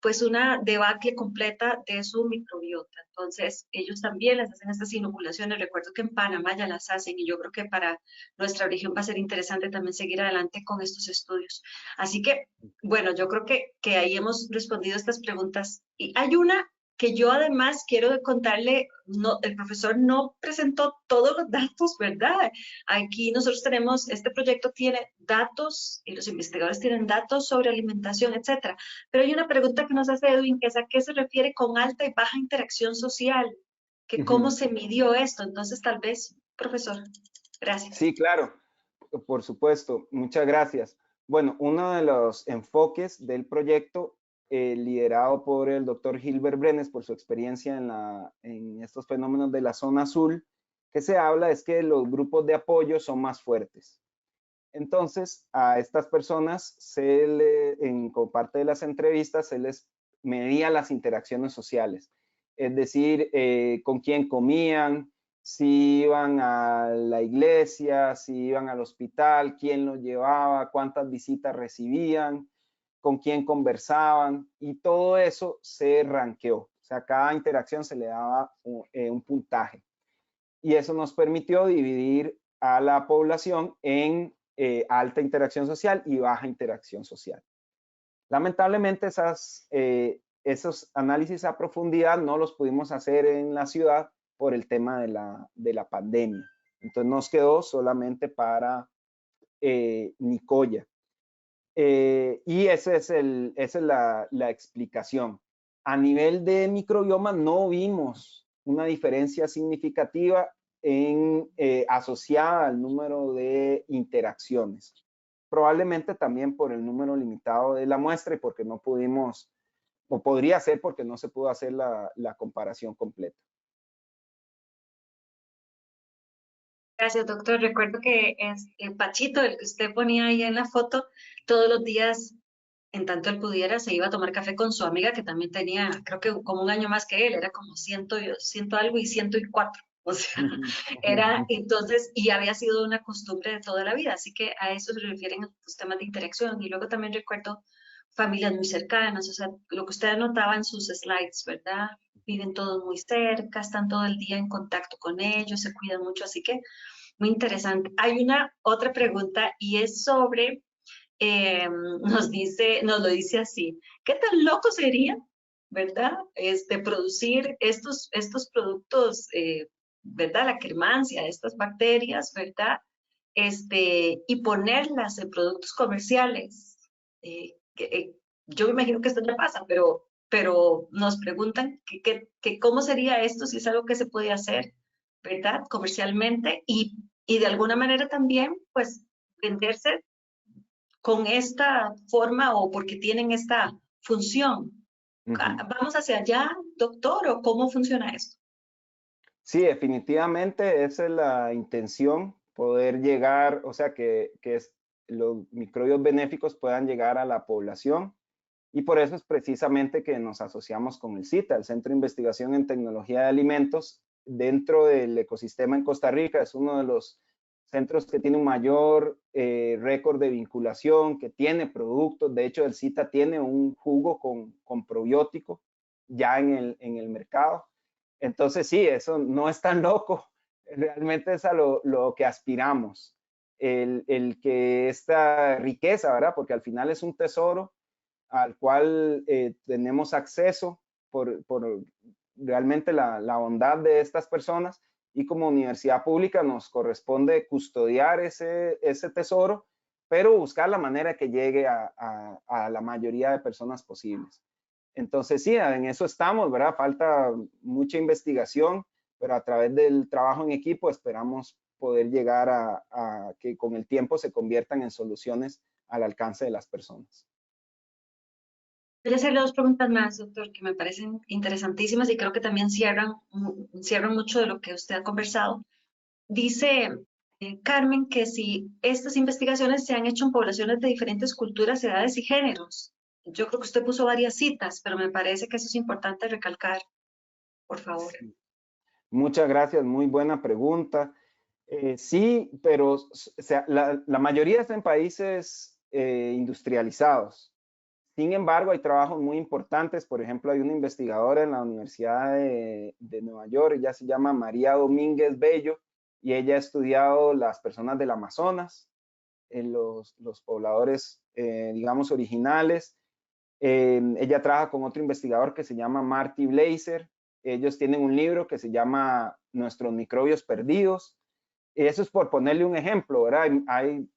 pues una debacle completa de su microbiota. Entonces, ellos también les hacen estas inoculaciones. Recuerdo que en Panamá ya las hacen y yo creo que para nuestra región va a ser interesante también seguir adelante con estos estudios. Así que bueno, yo creo que ahí hemos respondido estas preguntas. Y hay una que yo además quiero contarle, no, el profesor no presentó todos los datos, ¿verdad? Aquí nosotros tenemos, este proyecto tiene datos y los investigadores tienen datos sobre alimentación, etcétera. Pero hay una pregunta que nos hace Edwin, que es a qué se refiere con alta y baja interacción social, que cómo se midió esto. Entonces, tal vez, profesor, gracias. Sí, claro, por supuesto. Muchas gracias. Bueno, uno de los enfoques del proyecto, liderado por el doctor Gilbert Brenes, por su experiencia en estos fenómenos de la zona azul, que se habla es que los grupos de apoyo son más fuertes. Entonces, a estas personas, como parte de las entrevistas, se les medía las interacciones sociales, es decir, con quién comían, si iban a la iglesia, si iban al hospital, quién los llevaba, cuántas visitas recibían, con quién conversaban, y todo eso se ranqueó. O sea, cada interacción se le daba un puntaje. Y eso nos permitió dividir a la población en alta interacción social y baja interacción social. Lamentablemente esos análisis a profundidad no los pudimos hacer en la ciudad por el tema de la pandemia. Entonces nos quedó solamente para Nicoya. Y esa es la explicación. A nivel de microbioma no vimos una diferencia significativa asociada al número de interacciones. Probablemente también por el número limitado de la muestra y porque no pudimos, o podría ser porque no se pudo hacer la comparación completa. Gracias, doctor. Recuerdo que el Pachito, el que usted ponía ahí en la foto, todos los días, en tanto él pudiera, se iba a tomar café con su amiga, que también tenía, creo que como un año más que él, era como ciento algo y 104. O sea, era entonces, y había sido una costumbre de toda la vida, así que a eso se refieren los temas de interacción. Y luego también recuerdo familias muy cercanas, o sea, lo que usted anotaba en sus slides, ¿verdad? Viven todos muy cerca, están todo el día en contacto con ellos, se cuidan mucho, así que muy interesante. Hay una otra pregunta y es sobre, nos lo dice así, ¿qué tan loco sería, verdad? Producir estos productos, ¿verdad? La Akkermansia, estas bacterias, ¿verdad? Y ponerlas en productos comerciales. Yo me imagino que esto ya pasa, pero nos preguntan que cómo sería esto si es algo que se puede hacer, ¿verdad? Comercialmente y de alguna manera también, pues, venderse con esta forma o porque tienen esta función. ¿Vamos hacia allá, doctor, o cómo funciona esto? Sí, definitivamente esa es la intención, poder llegar, o sea, los microbios benéficos puedan llegar a la población. Y por eso es precisamente que nos asociamos con el CITA, el Centro de Investigación en Tecnología de Alimentos, dentro del ecosistema en Costa Rica. Es uno de los centros que tiene un mayor récord de vinculación, que tiene productos. De hecho, el CITA tiene un jugo con probiótico ya en el mercado. Entonces, sí, eso no es tan loco. Realmente es a lo que aspiramos. El que esta riqueza, ¿verdad? Porque al final es un tesoro al cual tenemos acceso por realmente la bondad de estas personas, y como universidad pública nos corresponde custodiar ese tesoro, pero buscar la manera que llegue a la mayoría de personas posibles. Entonces sí, en eso estamos, ¿verdad? Falta mucha investigación, pero a través del trabajo en equipo esperamos poder llegar a que con el tiempo se conviertan en soluciones al alcance de las personas. Voy a hacerle dos preguntas más, doctor, que me parecen interesantísimas y creo que también cierran mucho de lo que usted ha conversado. Dice Carmen que si estas investigaciones se han hecho en poblaciones de diferentes culturas, edades y géneros. Yo creo que usted puso varias citas, pero me parece que eso es importante recalcar, por favor. Muchas gracias, muy buena pregunta. Sí, pero o sea, la mayoría está en países industrializados. Sin embargo, hay trabajos muy importantes. Por ejemplo, hay una investigadora en la Universidad de Nueva York, ella se llama María Domínguez Bello, y ella ha estudiado las personas del Amazonas, los pobladores, digamos, originales. Ella trabaja con otro investigador que se llama Marty Blazer. Ellos tienen un libro que se llama Nuestros microbios perdidos. Eso es por ponerle un ejemplo, ¿verdad?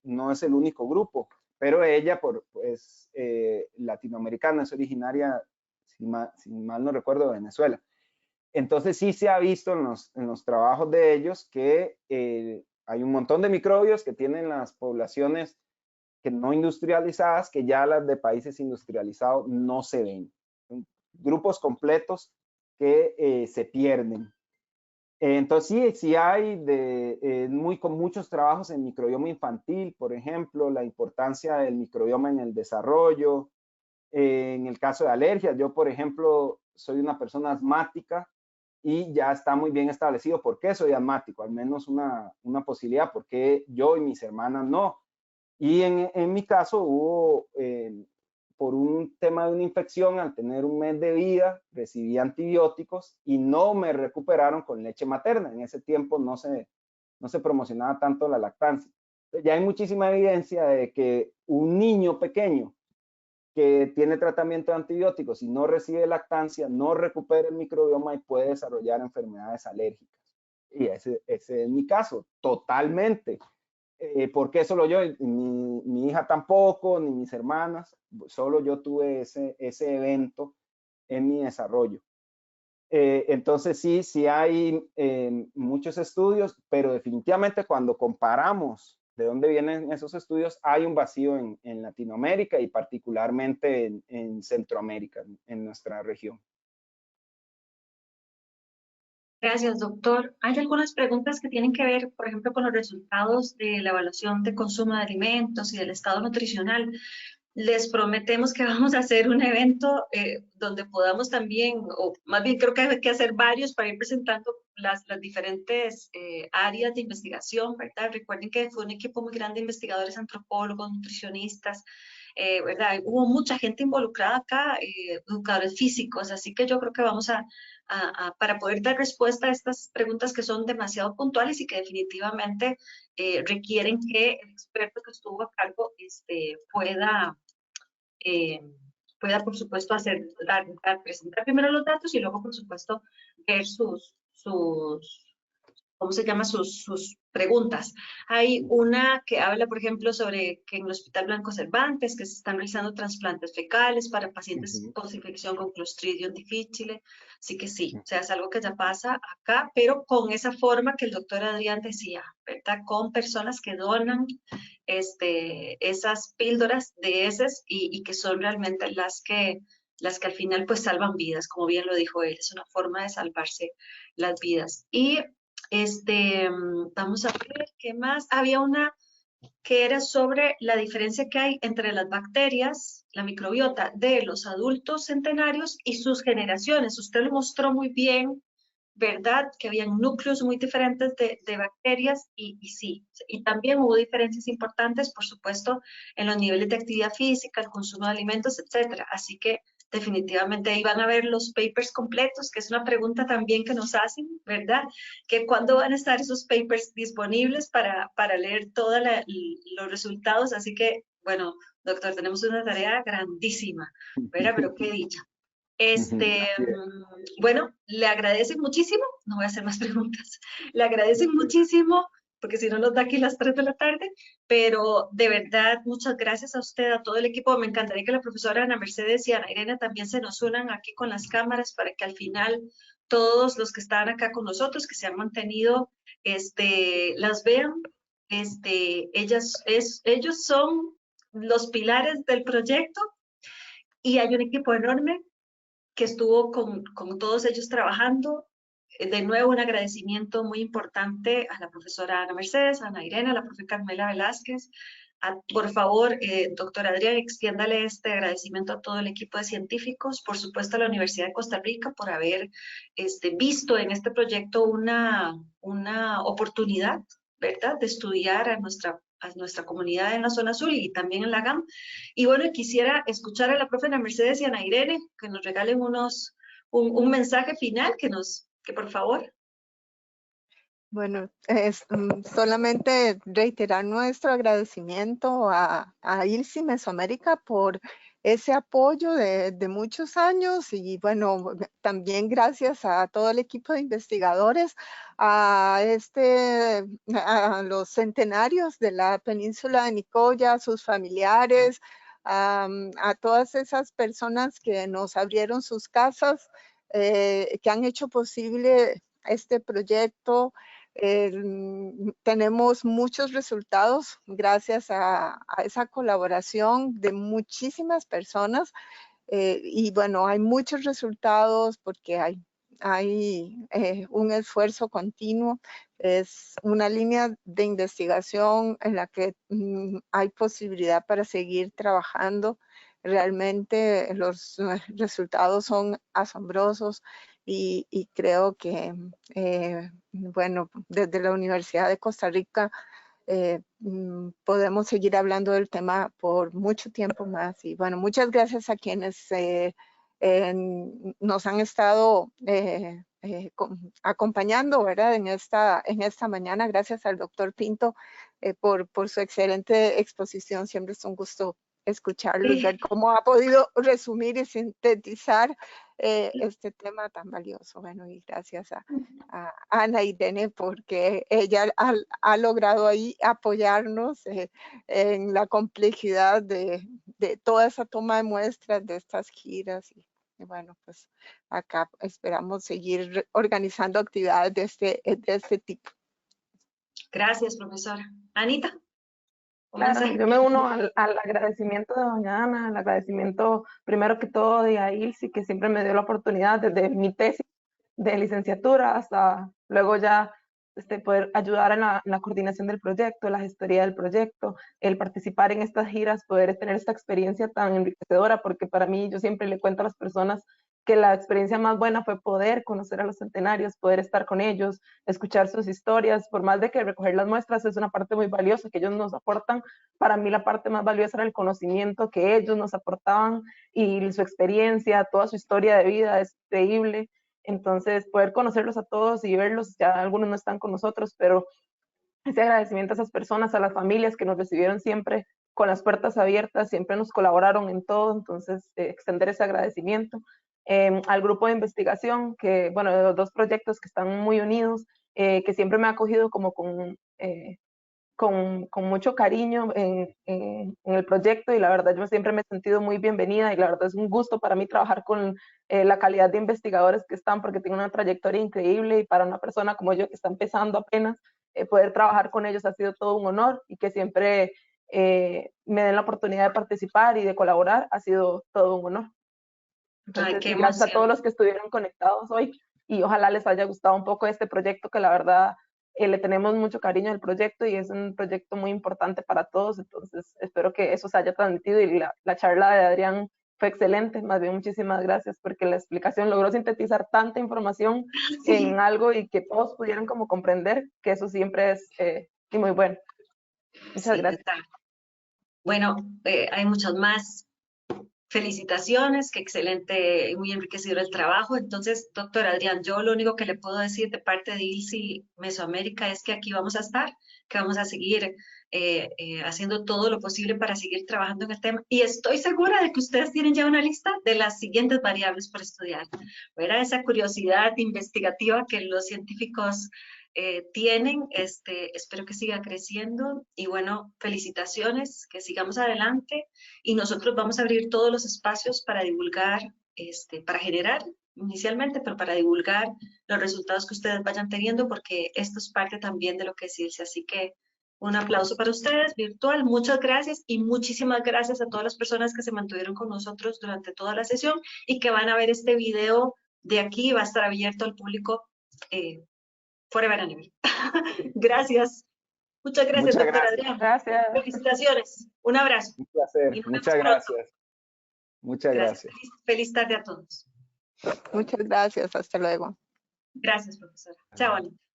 No es el único grupo, pero ella, pues, latinoamericana, es originaria, si mal no recuerdo, de Venezuela. Entonces sí se ha visto en los trabajos de ellos que hay un montón de microbios que tienen las poblaciones que no industrializadas, que ya las de países industrializados no se ven. Son grupos completos que se pierden. Entonces sí hay con muchos trabajos en microbioma infantil, por ejemplo, la importancia del microbioma en el desarrollo. En el caso de alergias, yo, por ejemplo, soy una persona asmática y ya está muy bien establecido por qué soy asmático, al menos una posibilidad, porque yo y mis hermanas no. Y en mi caso hubo, por un tema de una infección, al tener un mes de vida, recibí antibióticos y no me recuperaron con leche materna. En ese tiempo no se promocionaba tanto la lactancia. Ya hay muchísima evidencia de que un niño pequeñño que tiene tratamiento de antibióticos y no recibe lactancia, no recupera el microbioma y puede desarrollar enfermedades alérgicas. Y ese es mi caso, totalmente. ¿Por qué solo yo? Mi hija tampoco, ni mis hermanas, solo yo tuve ese evento en mi desarrollo. Entonces sí hay muchos estudios, pero definitivamente cuando comparamos de dónde vienen esos estudios, hay un vacío en Latinoamérica y particularmente en Centroamérica, en nuestra región. Gracias, doctor. Hay algunas preguntas que tienen que ver, por ejemplo, con los resultados de la evaluación de consumo de alimentos y del estado nutricional. Les prometemos que vamos a hacer un evento donde podamos también, o más bien creo que hay que hacer varios para ir presentando las diferentes áreas de investigación, ¿verdad? Recuerden que fue un equipo muy grande de investigadores, antropólogos, nutricionistas, ¿verdad? Hubo mucha gente involucrada acá, educadores físicos, así que yo creo que vamos para poder dar respuesta a estas preguntas que son demasiado puntuales y que definitivamente requieren que el experto que estuvo a cargo eh, pueda, por supuesto, presentar primero los datos y luego, por supuesto, ver ¿cómo se llama? Sus preguntas. Hay una que habla, por ejemplo, sobre que en el Hospital Blanco Cervantes, que se están realizando trasplantes fecales para pacientes con infección con Clostridium difficile. Así que sí, o sea, es algo que ya pasa acá, pero con esa forma que el doctor Adrián decía, ¿verdad? Con personas que donan esas píldoras de heces y que son realmente las que al final pues salvan vidas, como bien lo dijo él, es una forma de salvarse las vidas. Y vamos a ver qué más. Había una que era sobre la diferencia que hay entre las bacterias, la microbiota de los adultos centenarios y sus generaciones. Usted lo mostró muy bien, ¿verdad? Que habían núcleos muy diferentes de bacterias y sí. Y también hubo diferencias importantes, por supuesto, en los niveles de actividad física, el consumo de alimentos, etcétera. Así que definitivamente ahí van a ver los papers completos, que es una pregunta también que nos hacen, ¿verdad? Que cuándo van a estar esos papers disponibles para leer todos los resultados. Así que, bueno, doctor, tenemos una tarea grandísima, ¿verdad? Pero qué dicha. Bueno, le agradecen muchísimo, no voy a hacer más preguntas, le agradecen muchísimo porque si no nos da aquí las 3 de la tarde, pero de verdad, muchas gracias a usted, a todo el equipo. Me encantaría que la profesora Ana Mercedes y Ana Irene también se nos unan aquí con las cámaras para que al final todos los que están acá con nosotros, que se han mantenido, las vean. Ellos son los pilares del proyecto y hay un equipo enorme que estuvo con todos ellos trabajando. De nuevo, un agradecimiento muy importante a la profesora Ana Mercedes, a Ana Irene, a la profe Carmela Velázquez. Por favor, doctor Adrián, extiéndale este agradecimiento a todo el equipo de científicos, por supuesto a la Universidad de Costa Rica por haber visto en este proyecto una oportunidad, ¿verdad?, de estudiar a nuestra comunidad en la zona azul y también en la GAM. Y bueno, quisiera escuchar a la profe Ana Mercedes y a Ana Irene que nos regalen un mensaje final que por favor. Bueno, solamente reiterar nuestro agradecimiento a ILSI Mesoamérica por ese apoyo de muchos años y bueno, también gracias a todo el equipo de investigadores, a los centenarios de la península de Nicoya, sus familiares, a todas esas personas que nos abrieron sus casas, que han hecho posible este proyecto. Tenemos muchos resultados gracias a esa colaboración de muchísimas personas y bueno, hay muchos resultados porque hay un esfuerzo continuo. Es una línea de investigación en la que hay posibilidad para seguir trabajando. Realmente los resultados son asombrosos y creo que, bueno, desde la Universidad de Costa Rica podemos seguir hablando del tema por mucho tiempo más. Y bueno, muchas gracias a quienes nos han estado acompañando, ¿verdad?, en esta mañana. Gracias al doctor Pinto por su excelente exposición. Siempre es un gusto escucharlo y ver cómo ha podido resumir y sintetizar este tema tan valioso. Bueno, y gracias a Ana Irene porque ella ha logrado ahí apoyarnos en la complejidad de toda esa toma de muestras de estas giras y bueno, pues acá esperamos seguir organizando actividades de este tipo. Gracias, profesora. Anita. Claro, yo me uno al agradecimiento de doña Ana, al agradecimiento primero que todo de Ilse, que siempre me dio la oportunidad desde mi tesis de licenciatura hasta luego ya poder ayudar en la coordinación del proyecto, la gestoría del proyecto, el participar en estas giras, poder tener esta experiencia tan enriquecedora, porque para mí, yo siempre le cuento a las personas que la experiencia más buena fue poder conocer a los centenarios, poder estar con ellos, escuchar sus historias, por más de que recoger las muestras es una parte muy valiosa que ellos nos aportan, para mí la parte más valiosa era el conocimiento que ellos nos aportaban y su experiencia, toda su historia de vida es increíble. Entonces, poder conocerlos a todos y verlos, ya algunos no están con nosotros, pero ese agradecimiento a esas personas, a las familias que nos recibieron siempre con las puertas abiertas, siempre nos colaboraron en todo, entonces extender ese agradecimiento. Al grupo de investigación, que bueno, de los dos proyectos que están muy unidos, que siempre me ha acogido como con mucho cariño en el proyecto y la verdad yo siempre me he sentido muy bienvenida y la verdad es un gusto para mí trabajar con la calidad de investigadores que están porque tienen una trayectoria increíble y para una persona como yo que está empezando apenas, poder trabajar con ellos ha sido todo un honor y que siempre me den la oportunidad de participar y de colaborar ha sido todo un honor. Entonces, Ay, gracias a todos los que estuvieron conectados hoy y ojalá les haya gustado un poco este proyecto que la verdad le tenemos mucho cariño al proyecto y es un proyecto muy importante para todos, entonces espero que eso se haya transmitido y la charla de Adrián fue excelente, más bien muchísimas gracias porque la explicación logró sintetizar tanta información en algo y que todos pudieran como comprender que eso siempre es y muy bueno. Muchas gracias. Bueno, hay muchos más. Felicitaciones, qué excelente, muy enriquecido el trabajo. Entonces, doctor Adrián, yo lo único que le puedo decir de parte de ILSI Mesoamérica es que aquí vamos a estar, que vamos a seguir haciendo todo lo posible para seguir trabajando en el tema. Y estoy segura de que ustedes tienen ya una lista de las siguientes variables por estudiar. ¿Verdad? Esa curiosidad investigativa que los científicos tienen. Espero que siga creciendo y bueno, felicitaciones, que sigamos adelante y nosotros vamos a abrir todos los espacios para divulgar, para generar inicialmente, pero para divulgar los resultados que ustedes vayan teniendo, porque esto es parte también de lo que es ILSE. Así que un aplauso para ustedes, virtual. Muchas gracias y muchísimas gracias a todas las personas que se mantuvieron con nosotros durante toda la sesión y que van a ver este video de aquí. Va a estar abierto al público forever and ever. Gracias. Muchas gracias, Muchas doctora gracias. Adriana. Gracias. Felicitaciones. Un abrazo. Un placer. Y nos Muchas vemos pronto. gracias. Muchas gracias. Feliz tarde a todos. Muchas gracias. Hasta luego. Gracias, profesora. Chao, Anita.